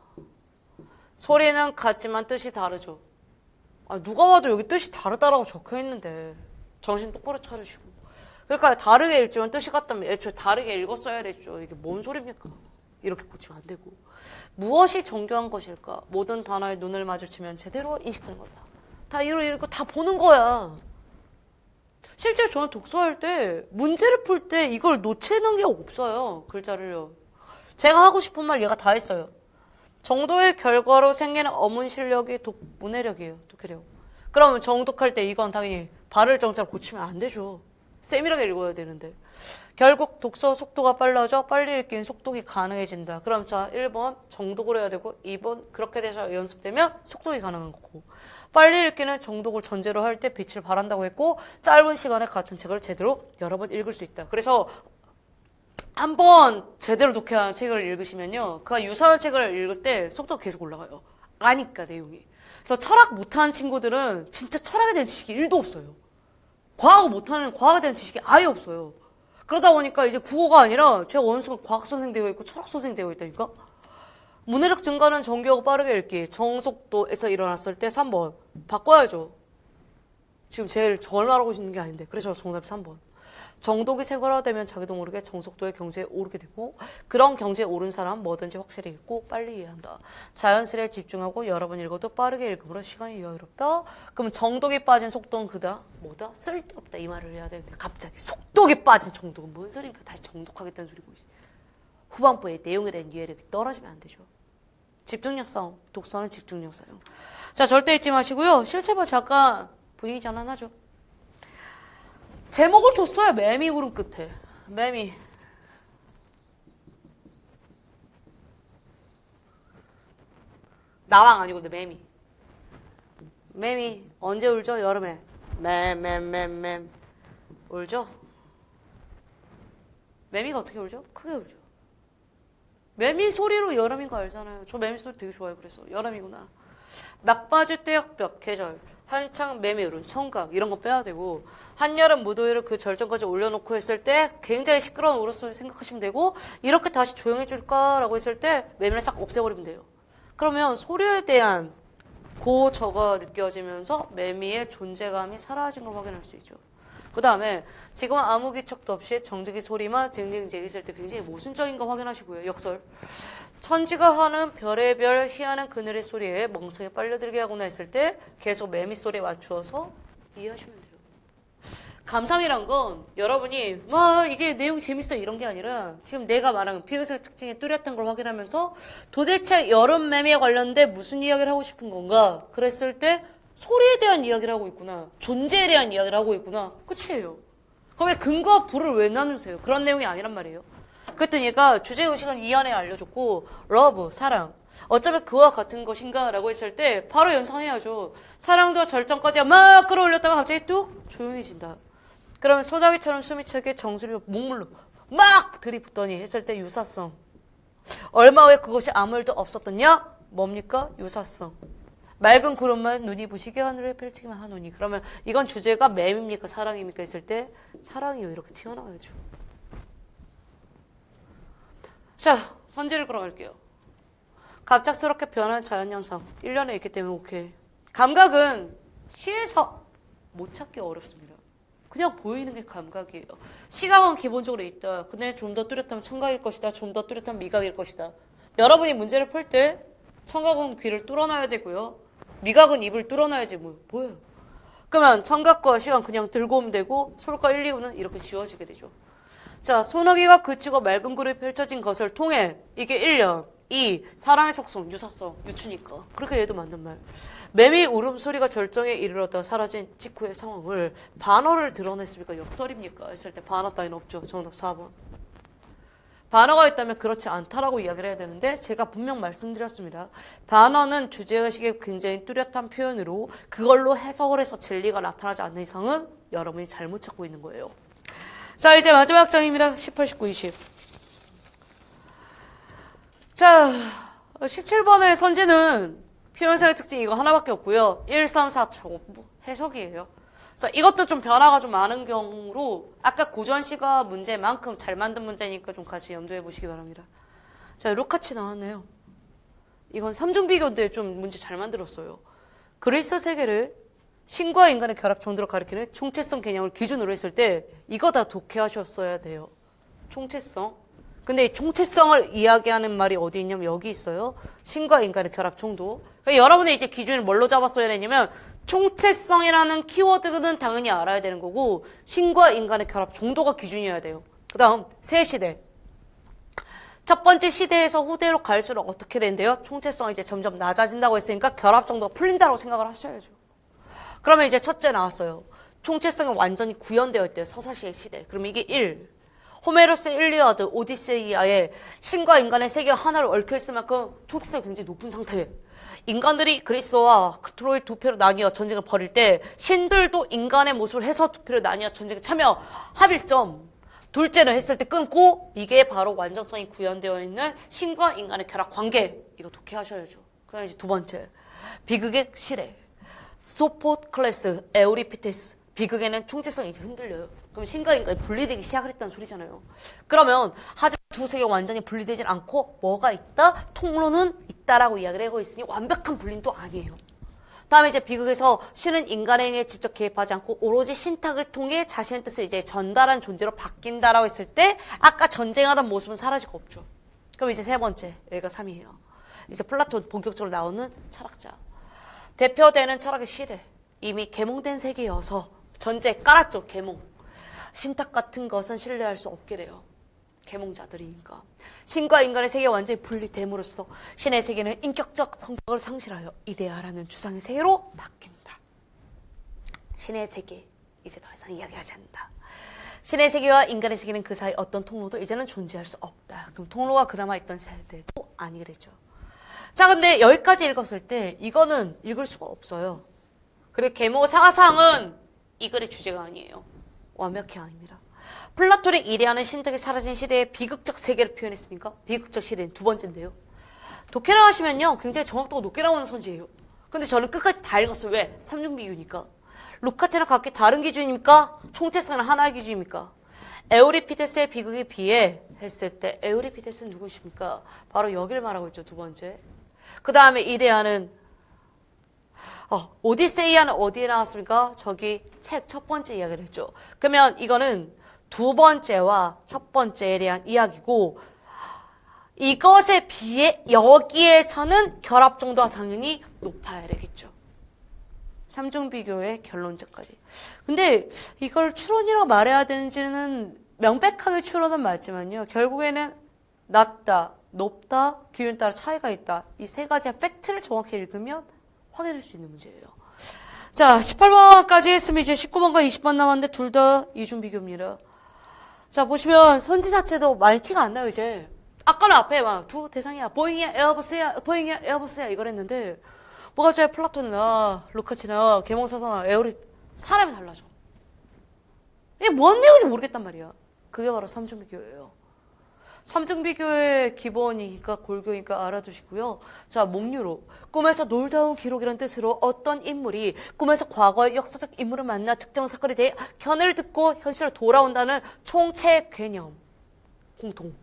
소리는 같지만 뜻이 다르죠. 누가 와도 여기 뜻이 다르다라고 적혀있는데 정신 똑바로 차리시고. 그러니까 다르게 읽지만 뜻이 같다면 애초에 다르게 읽었어야 됐죠. 이게 뭔 소리입니까? 이렇게 고치면 안 되고. 무엇이 정교한 것일까? 모든 단어에 눈을 마주치면 제대로 인식하는 거다. 다 이거 다 보는 거야. 실제로 저는 독서할 때 문제를 풀 때 이걸 놓치는 게 없어요. 글자를요. 제가 하고 싶은 말 얘가 다 했어요. 정독의 결과로 생기는 어문 실력이 문해력이에요. 독해력. 그러면 정독할 때 이건 당연히 발을 정자로 고치면 안 되죠. 세밀하게 읽어야 되는데. 결국 독서 속도가 빨라져 빨리 읽기는 속독이 가능해진다. 그럼 자 1번 정독을 해야 되고 2번 그렇게 돼서 연습되면 속독이 가능한 거고. 빨리 읽기는 정독을 전제로 할 때 빛을 발한다고 했고 짧은 시간에 같은 책을 제대로 여러 번 읽을 수 있다. 그래서 한번 제대로 독해한 책을 읽으시면요. 그와 유사한 책을 읽을 때 속도가 계속 올라가요. 아니까 내용이. 그래서 철학 못하는 친구들은 진짜 철학에 대한 지식이 1도 없어요. 과학을 못하는 과학에 대한 지식이 아예 없어요. 그러다 보니까 이제 국어가 아니라 제가 어느 순간 과학 선생 되어 있고 철학 선생 되어 있다니까. 문해력 증가는 정교하고 빠르게 읽기. 정속도에서 일어났을 때 3번. 바꿔야죠. 지금 제일 절 말하고 있는 게 아닌데. 그래서 정답이 3번. 정독이 생활화되면 자기도 모르게 정속도의 경제에 오르게 되고 그런 경제에 오른 사람 뭐든지 확실히 읽고 빨리 이해한다. 자연스레 집중하고 여러 번 읽어도 빠르게 읽음으로 시간이 여유롭다. 그럼 정독이 빠진 속도는 그다? 뭐다? 쓸데없다 이 말을 해야 되는데 갑자기 속독이 빠진 정독은 뭔 소리입니까? 다시 정독하겠다는 소리고. 후반부의 내용에 대한 이해력이 떨어지면 안 되죠. 집중력 싸움, 독서는 집중력 싸움. 자, 절대 잊지 마시고요. 실체봐 잠깐 분위기 전환하죠. 제목을 줬어요. 매미 구름 끝에. 매미. 나왕 아니고 내 매미. 매미 언제 울죠? 여름에. 맴. 울죠? 매미가 어떻게 울죠? 크게 울죠. 매미 소리로 여름인 거 알잖아요. 저 매미 소리 되게 좋아해요. 그래서 여름이구나. 막바지 떼역벽 계절. 한창 매미 울음 청각 이런 거 빼야 되고 한여름 무더위를 그 절정까지 올려놓고 했을 때 굉장히 시끄러운 울음소리 생각하시면 되고 이렇게 다시 조용해질까라고 했을 때 매미를 싹 없애버리면 돼요. 그러면 소리에 대한 고저가 느껴지면서 매미의 존재감이 사라진 걸 확인할 수 있죠. 그 다음에 지금은 아무 기척도 없이 정적이 소리만 쟁쟁쟁 있을 때 굉장히 모순적인 거 확인하시고요. 역설. 천지가 하는 별의별 희한한 그늘의 소리에 멍청이 빨려들게 하거나 했을 때 계속 매미 소리에 맞추어서 이해하시면 돼요. 감상이란 건 여러분이 막 이게 내용이 재밌어 이런 게 아니라 지금 내가 말한 피부색 특징의 뚜렷한 걸 확인하면서 도대체 여름 매미에 관련된 무슨 이야기를 하고 싶은 건가 그랬을 때 소리에 대한 이야기를 하고 있구나. 존재에 대한 이야기를 하고 있구나. 끝이에요. 그럼 왜 근거와 부를 왜 나누세요? 그런 내용이 아니란 말이에요. 그랬더니 얘가 주제의식은 이 안에 알려줬고 러브, 사랑. 어쩌면 그와 같은 것인가 라고 했을 때 바로 연상해야죠. 사랑도 절정까지 막 끌어올렸다가 갑자기 뚝 조용해진다. 그러면 소나기처럼 숨이 차게 정수리 목물로 막 들이붓더니 했을 때 유사성. 얼마 후에 그것이 아무 일도 없었더냐? 뭡니까? 유사성. 맑은 구름만 눈이 부시게 하늘에 펼치기만 하노니. 그러면 이건 주제가 매미입니까? 사랑입니까? 했을 때 사랑이요. 이렇게 튀어나와야죠. 자, 선지를 끌어갈게요. 갑작스럽게 변하는 자연현상. 1년에 있기 때문에 오케이. 감각은 시에서 못 찾기 어렵습니다. 그냥 보이는 게 감각이에요. 시각은 기본적으로 있다. 근데 좀 더 뚜렷하면 청각일 것이다. 좀 더 뚜렷하면 미각일 것이다. 여러분이 문제를 풀 때 청각은 귀를 뚫어놔야 되고요. 미각은 입을 뚫어놔야지 뭐 보여요. 그러면 청각과 시각 그냥 들고 오면 되고 솔과 1, 2부는 이렇게 지워지게 되죠. 자, 소나기가 그치고 맑은 구름이 펼쳐진 것을 통해 이게 1년, 2, 사랑의 속성, 유사성, 유추니까. 그렇게 얘도 맞는 말. 매미 울음소리가 절정에 이르렀다 사라진 직후의 상황을 반어를 드러냈습니까? 역설입니까? 했을 때 반어 따위는 없죠. 정답 4번. 반어가 있다면 그렇지 않다라고 이야기를 해야 되는데 제가 분명 말씀드렸습니다. 반어는 주제의식의 굉장히 뚜렷한 표현으로 그걸로 해석을 해서 진리가 나타나지 않는 이상은 여러분이 잘못 찾고 있는 거예요. 자, 이제 마지막 장입니다. 18, 19, 20. 자, 17번의 선지는 표현상의 특징 이거 하나밖에 없고요. 1, 3, 4 전부 해석이에요. 그래서 이것도 좀 변화가 좀 많은 경우로 아까 고전시가 문제만큼 잘 만든 문제니까 좀 같이 염두해 보시기 바랍니다. 자, 루카치 나왔네요. 이건 삼중비교인데 좀 문제 잘 만들었어요. 그리스 세계를 신과 인간의 결합 정도로 가리키는 총체성 개념을 기준으로 했을 때 이거 다 독해하셨어야 돼요. 총체성. 근데 이 총체성을 이야기하는 말이 어디 있냐면 여기 있어요. 신과 인간의 결합 정도. 그러니까 여러분의 이제 기준을 뭘로 잡았어야 되냐면 총체성이라는 키워드는 당연히 알아야 되는 거고 신과 인간의 결합 정도가 기준이어야 돼요. 그 다음 새 시대. 첫 번째 시대에서 후대로 갈수록 어떻게 된대요? 총체성이 이제 점점 낮아진다고 했으니까 결합 정도가 풀린다고 생각을 하셔야죠. 그러면 이제 첫째 나왔어요. 총체성이 완전히 구현되어 있대요. 서사시의 시대. 그럼 이게 1. 호메로스의 일리아드, 오디세이아의 신과 인간의 세계가 하나를 얽혀 있을 만큼 총체성이 굉장히 높은 상태. 인간들이 그리스와 트로이 두 패로 나뉘어 전쟁을 벌일 때 신들도 인간의 모습을 해서 두 패로 나뉘어 전쟁에 참여 합일점. 둘째는 했을 때 끊고 이게 바로 완전성이 구현되어 있는 신과 인간의 결합 관계. 이거 독해하셔야죠. 그 다음에 이제 두 번째. 비극의 시대. 소포클레스, 에우리피테스, 비극에는 총체성이 이제 흔들려요. 그럼 신과 인간이 분리되기 시작을 했다는 소리잖아요. 그러면 하지만 두 세계가 완전히 분리되진 않고 뭐가 있다? 통로는 있다라고 이야기를 하고 있으니 완벽한 분리는 또 아니에요. 다음에 이제 비극에서 신은 인간의 행위에 직접 개입하지 않고 오로지 신탁을 통해 자신의 뜻을 이제 전달한 존재로 바뀐다라고 했을 때 아까 전쟁하던 모습은 사라지고 없죠. 그럼 이제 세 번째, 여기가 3이에요. 이제 플라톤 본격적으로 나오는 철학자. 대표되는 철학의 시대. 이미 계몽된 세계여서 전제 깔았죠, 계몽. 신탁 같은 것은 신뢰할 수 없게 돼요. 계몽자들이니까. 신과 인간의 세계가 완전히 분리됨으로써 신의 세계는 인격적 성격을 상실하여 이데아라는 주상의 세계로 바뀐다. 신의 세계, 이제 더 이상 이야기하지 않는다. 신의 세계와 인간의 세계는 그 사이 어떤 통로도 이제는 존재할 수 없다. 그럼 통로가 그나마 있던 세대도 아니게 되죠. 자, 근데 여기까지 읽었을 때 이거는 읽을 수가 없어요. 그리고 계몽 사가상은 이 글의 주제가 아니에요. 완벽히 아닙니다. 플라톤의 이데아는 신탁이 사라진 시대의 비극적 세계를 표현했습니까? 비극적 시대는 두 번째인데요. 독해를 하시면요, 굉장히 정확도가 높게 나오는 선지예요. 근데 저는 끝까지 다 읽었어요. 왜? 삼중비교니까. 루카체랑 각기 다른 기준입니까? 총체성은 하나의 기준입니까? 에우리피데스의 비극에 비해 했을 때 에우리피데스는 누구십니까? 바로 여길 말하고 있죠, 두 번째. 그 다음에 이데아는 오디세이아는 어디에 나왔습니까? 저기 책 첫 번째 이야기를 했죠. 그러면 이거는 두 번째와 첫 번째에 대한 이야기고 이것에 비해 여기에서는 결합 정도가 당연히 높아야 되겠죠. 삼중비교의 결론자까지. 근데 이걸 추론이라고 말해야 되는지는 명백하게 추론은 맞지만요. 결국에는 낮다, 높다, 기준에 따라 차이가 있다. 이 세 가지의 팩트를 정확히 읽으면 확인할 수 있는 문제예요. 자, 18번까지 했으면 이제 19번과 20번 남았는데 둘 다 이중비교입니다. 자, 보시면 선지 자체도 많이 티가 안 나요, 이제. 아까는 앞에 막 두 대상이야. 보잉이야, 에어버스야, 보잉이야, 에어버스야 이걸 했는데 뭐가 갑자기 플라톤이나 루카치나 계몽사사나 에오리 사람이 달라져. 이게 뭔 내용인지 모르겠단 말이야. 그게 바로 삼중비교예요. 삼중비교의 기본이니까 골교니까 알아두시고요. 자, 목류로 꿈에서 놀다 온 기록이라는 뜻으로 어떤 인물이 꿈에서 과거의 역사적 인물을 만나 특정 사건에 대해 견해를 듣고 현실로 돌아온다는 총체 개념 공통.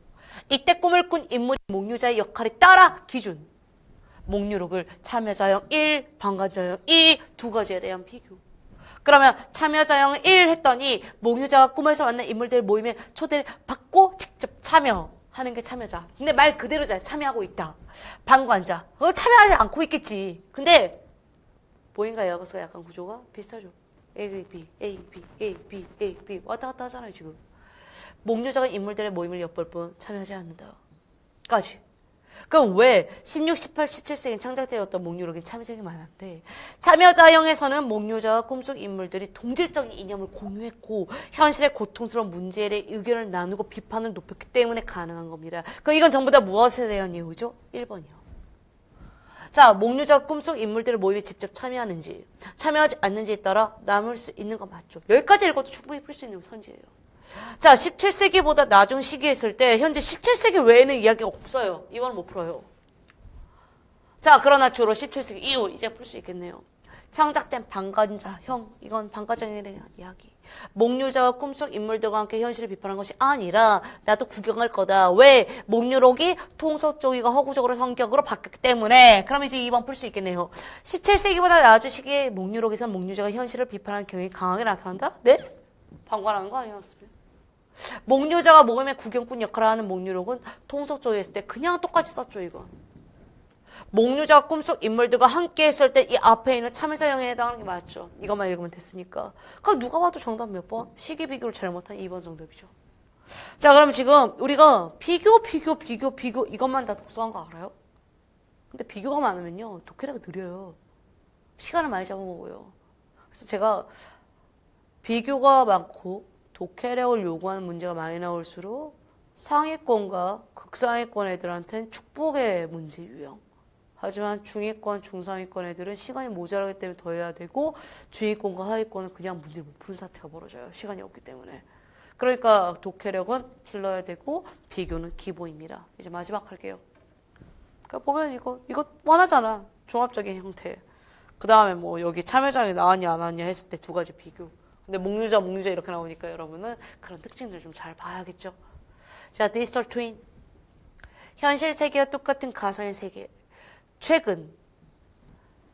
이때 꿈을 꾼 인물이 목류자의 역할에 따라 기준. 목류록을 참여자형 1, 방관자형 2 두 가지에 대한 비교. 그러면 참여자형 1 했더니 목류자가 꿈에서 만난 인물들 모임에 초대를 받고 직접 참여하는 게 참여자. 근데 말 그대로잖아요. 참여하고 있다. 방관자. 참여하지 않고 있겠지. 근데 보인가 에어버스가 약간 구조가 비슷하죠. A, B, A, B, A, B, A, B 왔다 갔다 하잖아요 지금. 목류자가 인물들의 모임을 엿볼 뿐 참여하지 않는다. 까지. 그럼 왜 16, 18, 17세기 창작되었던 목류록엔 참여자가 많았대? 참여자형에서는 목류자와 꿈속 인물들이 동질적인 이념을 공유했고 현실의 고통스러운 문제에 대해 의견을 나누고 비판을 높였기 때문에 가능한 겁니다. 그럼 이건 전부 다 무엇에 대한 내용이죠? 1번이요. 자, 목류자와 꿈속 인물들의 모임에 직접 참여하는지 참여하지 않는지에 따라 남을 수 있는 건 맞죠. 여기까지 읽어도 충분히 풀 수 있는 선지예요. 자, 17세기보다 나중 시기에 있을 때 현재 17세기 외에는 이야기가 없어요. 이거는 못 풀어요. 자, 그러나 주로 17세기 이후 이제 풀 수 있겠네요. 창작된 방관자형, 이건 방관자형에 대한 이야기. 목류자와 꿈속 인물들과 함께 현실을 비판한 것이 아니라 나도 구경할 거다. 왜? 목류록이 통속적이고 허구적으로 성격으로 바뀌었기 때문에. 그럼 이제 2번 풀 수 있겠네요. 17세기보다 나중 시기에 목류록에서 목류자가 현실을 비판하는 경향이 강하게 나타난다? 네? 방관하는 거 아니었습니다. 목류자가 모임의 구경꾼 역할을 하는 목류록은 통속적으로 했을 때 그냥 똑같이 썼죠, 이거. 목류자가 꿈속 인물들과 함께 했을 때 이 앞에 있는 참여자형에 해당하는 게 맞죠. 이것만 읽으면 됐으니까. 그럼 누가 봐도 정답 몇 번? 시기 비교를 잘못한 2번 정답이죠. 자, 그럼 지금 우리가 비교 이것만 다 독서한 거 알아요? 근데 비교가 많으면요, 독해력이 느려요. 시간을 많이 잡아먹어요. 그래서 제가 비교가 많고 독해력을 요구하는 문제가 많이 나올수록 상위권과 극상위권 애들한테는 축복의 문제 유형. 하지만 중위권, 중상위권 애들은 시간이 모자라기 때문에 더 해야 되고 중위권과 하위권은 그냥 문제 못 푸는 사태가 벌어져요. 시간이 없기 때문에. 그러니까 독해력은 길러야 되고 비교는 기본입니다. 이제 마지막 할게요. 그러니까 보면 이거 뻔하잖아. 종합적인 형태. 그 다음에 뭐 여기 참여장이 나왔냐 안 나왔냐 했을 때 두 가지 비교. 근데 목유자 이렇게 나오니까 여러분은 그런 특징들 좀 잘 봐야겠죠. 자, 디지털 트윈. 현실 세계와 똑같은 가상의 세계. 최근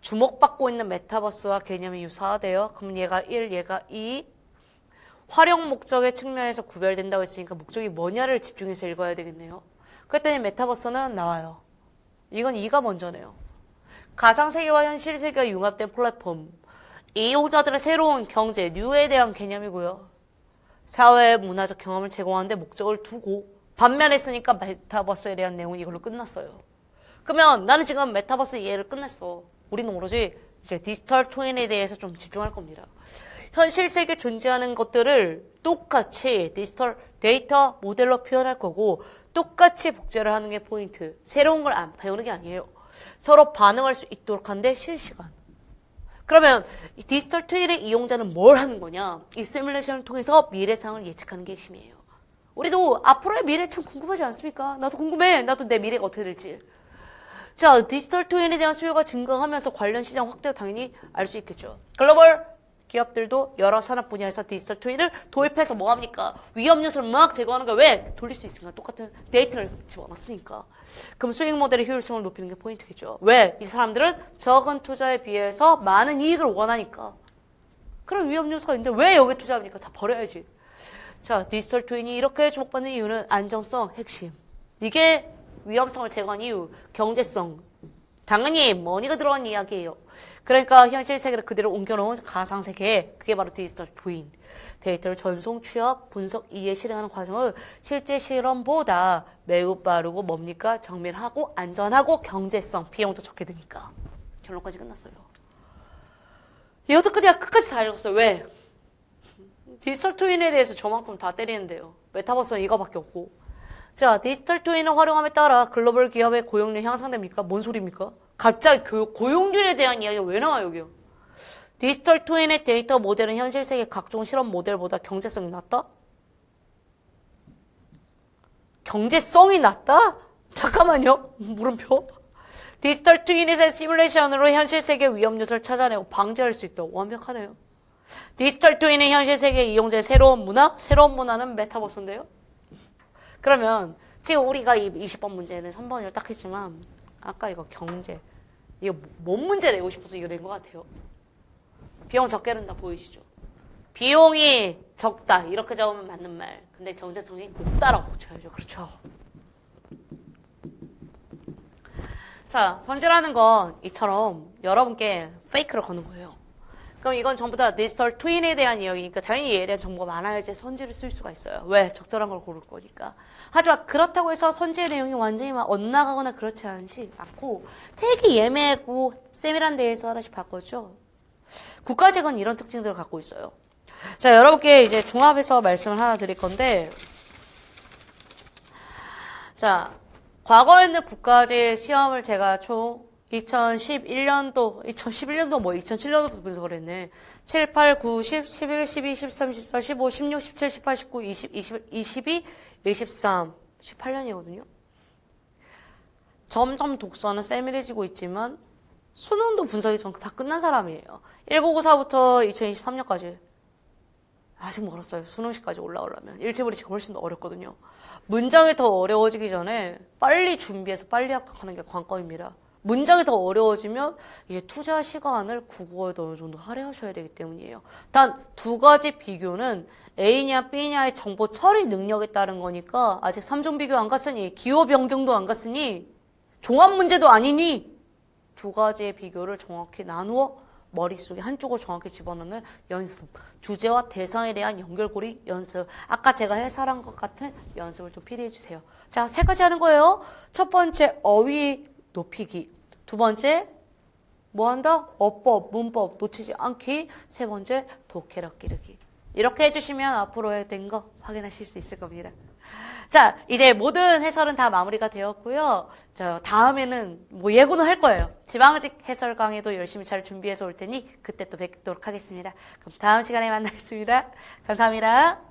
주목받고 있는 메타버스와 개념이 유사하대요. 그럼 얘가 1, 얘가 2. 활용 목적의 측면에서 구별된다고 했으니까 목적이 뭐냐를 집중해서 읽어야 되겠네요. 그랬더니 메타버스는 나와요. 이건 2가 먼저네요. 가상세계와 현실 세계가 융합된 플랫폼. 이용자들의 새로운 경제, 뉴에 대한 개념이고요. 사회 문화적 경험을 제공하는데 목적을 두고 반면에 쓰니까 메타버스에 대한 내용은 이걸로 끝났어요. 그러면 나는 지금 메타버스 이해를 끝냈어. 우리는 오로지 이제 디지털 트윈에 대해서 좀 집중할 겁니다. 현실 세계에 존재하는 것들을 똑같이 디지털 데이터 모델로 표현할 거고 똑같이 복제를 하는 게 포인트. 새로운 걸 안 배우는 게 아니에요. 서로 반응할 수 있도록 하는데 실시간. 그러면 이 디지털 트윈의 이용자는 뭘 하는 거냐? 이 시뮬레이션을 통해서 미래상을 예측하는 게 핵심이에요. 우리도 앞으로의 미래 참 궁금하지 않습니까? 나도 궁금해. 나도 내 미래가 어떻게 될지. 자, 디지털 트윈에 대한 수요가 증가하면서 관련 시장 확대가 당연히 알 수 있겠죠. 글로벌 기업들도 여러 산업 분야에서 디지털 트윈을 도입해서 뭐합니까? 위험 요소를 막 제거하는 거야. 왜? 돌릴 수 있으니까. 똑같은 데이터를 집어넣었으니까. 그럼 수익 모델의 효율성을 높이는 게 포인트겠죠. 왜? 이 사람들은 적은 투자에 비해서 많은 이익을 원하니까. 그런 위험 요소가 있는데 왜 여기 투자합니까? 다 버려야지. 자, 디지털 트윈이 이렇게 주목받는 이유는 안정성, 핵심. 이게 위험성을 제거한 이유, 경제성. 당연히 머니가 들어간 이야기예요. 그러니까 현실 세계를 그대로 옮겨놓은 가상세계, 그게 바로 디지털 트윈. 데이터를 전송, 취합, 분석, 이해, 실행하는 과정을 실제 실험보다 매우 빠르고 뭡니까? 정밀하고 안전하고 경제성, 비용도 적게 드니까. 결론까지 끝났어요. 이것도 끝까지 다 읽었어요. 왜? 디지털 트윈에 대해서 저만큼 다 때리는데요. 메타버스는 이거밖에 없고. 자, 디지털 트윈을 활용함에 따라 글로벌 기업의 고용률 향상됩니까? 뭔 소리입니까? 갑자기 고용률에 대한 이야기가 왜 나와요, 여기요? 디지털 트윈의 데이터 모델은 현실 세계 각종 실험 모델보다 경제성이 낮다? 경제성이 낮다? 잠깐만요. 물음표. 디지털 트윈에서의 시뮬레이션으로 현실 세계 위험 요소를 찾아내고 방지할 수 있다. 완벽하네요. 디지털 트윈의 현실 세계 이용자의 새로운 문화? 새로운 문화는 메타버스인데요. 그러면 지금 우리가 이 20번 문제는 3번을 딱 했지만 아까 이거 경제. 이거 뭔 문제 내고 싶어서 이거 낸 것 같아요. 비용 적게 든다 보이시죠? 비용이 적다. 이렇게 잡으면 맞는 말. 근데 경제성이 높다라고 쳐야죠. 그렇죠? 자, 선지라는 건 이처럼 여러분께 페이크를 거는 거예요. 그럼 이건 전부 다 디지털 트윈에 대한 이야기니까 당연히 얘에 대한 정보가 많아야지 선지를 쓸 수가 있어요. 왜? 적절한 걸 고를 거니까. 하지만 그렇다고 해서 선지의 내용이 완전히 막 엇나가거나 그렇지 않고 되게 예매고 세밀한 데에서 하나씩 바꿨죠. 국가직은 이런 특징들을 갖고 있어요. 자, 여러분께 이제 종합해서 말씀을 하나 드릴 건데, 자, 과거에 있는 국가직 시험을 제가 총 2011년도, 2007년도부터 분석을 했네. 7, 8, 9, 10, 11, 12, 13, 14, 15, 16, 17, 18, 19, 20, 22, 23, 18년이거든요. 점점 독서는 세밀해지고 있지만 수능도 분석이 전 다 끝난 사람이에요. 1994부터 2023년까지. 아직 멀었어요. 수능시까지 올라오려면. 일치불이치가 훨씬 더 어렵거든요. 문장이 더 어려워지기 전에 빨리 준비해서 빨리 합격하는 게 관건입니다. 문장이 더 어려워지면 이제 투자 시간을 국어에도 어느 정도 할애하셔야 되기 때문이에요. 단 두 가지 비교는 A냐 B냐의 정보 처리 능력에 따른 거니까 아직 3종 비교 안 갔으니 기호 변경도 안 갔으니 종합 문제도 아니니 두 가지의 비교를 정확히 나누어 머릿속에 한쪽을 정확히 집어넣는 연습. 주제와 대상에 대한 연결고리 연습. 아까 제가 해설한 것 같은 연습을 좀 필요해 주세요. 자, 세 가지 하는 거예요. 첫 번째 어휘 높이기. 두 번째 뭐 한다? 어법, 문법 놓치지 않기. 세 번째 독해력 기르기. 이렇게 해주시면 앞으로 된 거 확인하실 수 있을 겁니다. 자, 이제 모든 해설은 다 마무리가 되었고요. 저 다음에는 뭐 예고는 할 거예요. 지방직 해설 강의도 열심히 잘 준비해서 올 테니 그때 또 뵙도록 하겠습니다. 그럼 다음 시간에 만나겠습니다. 감사합니다.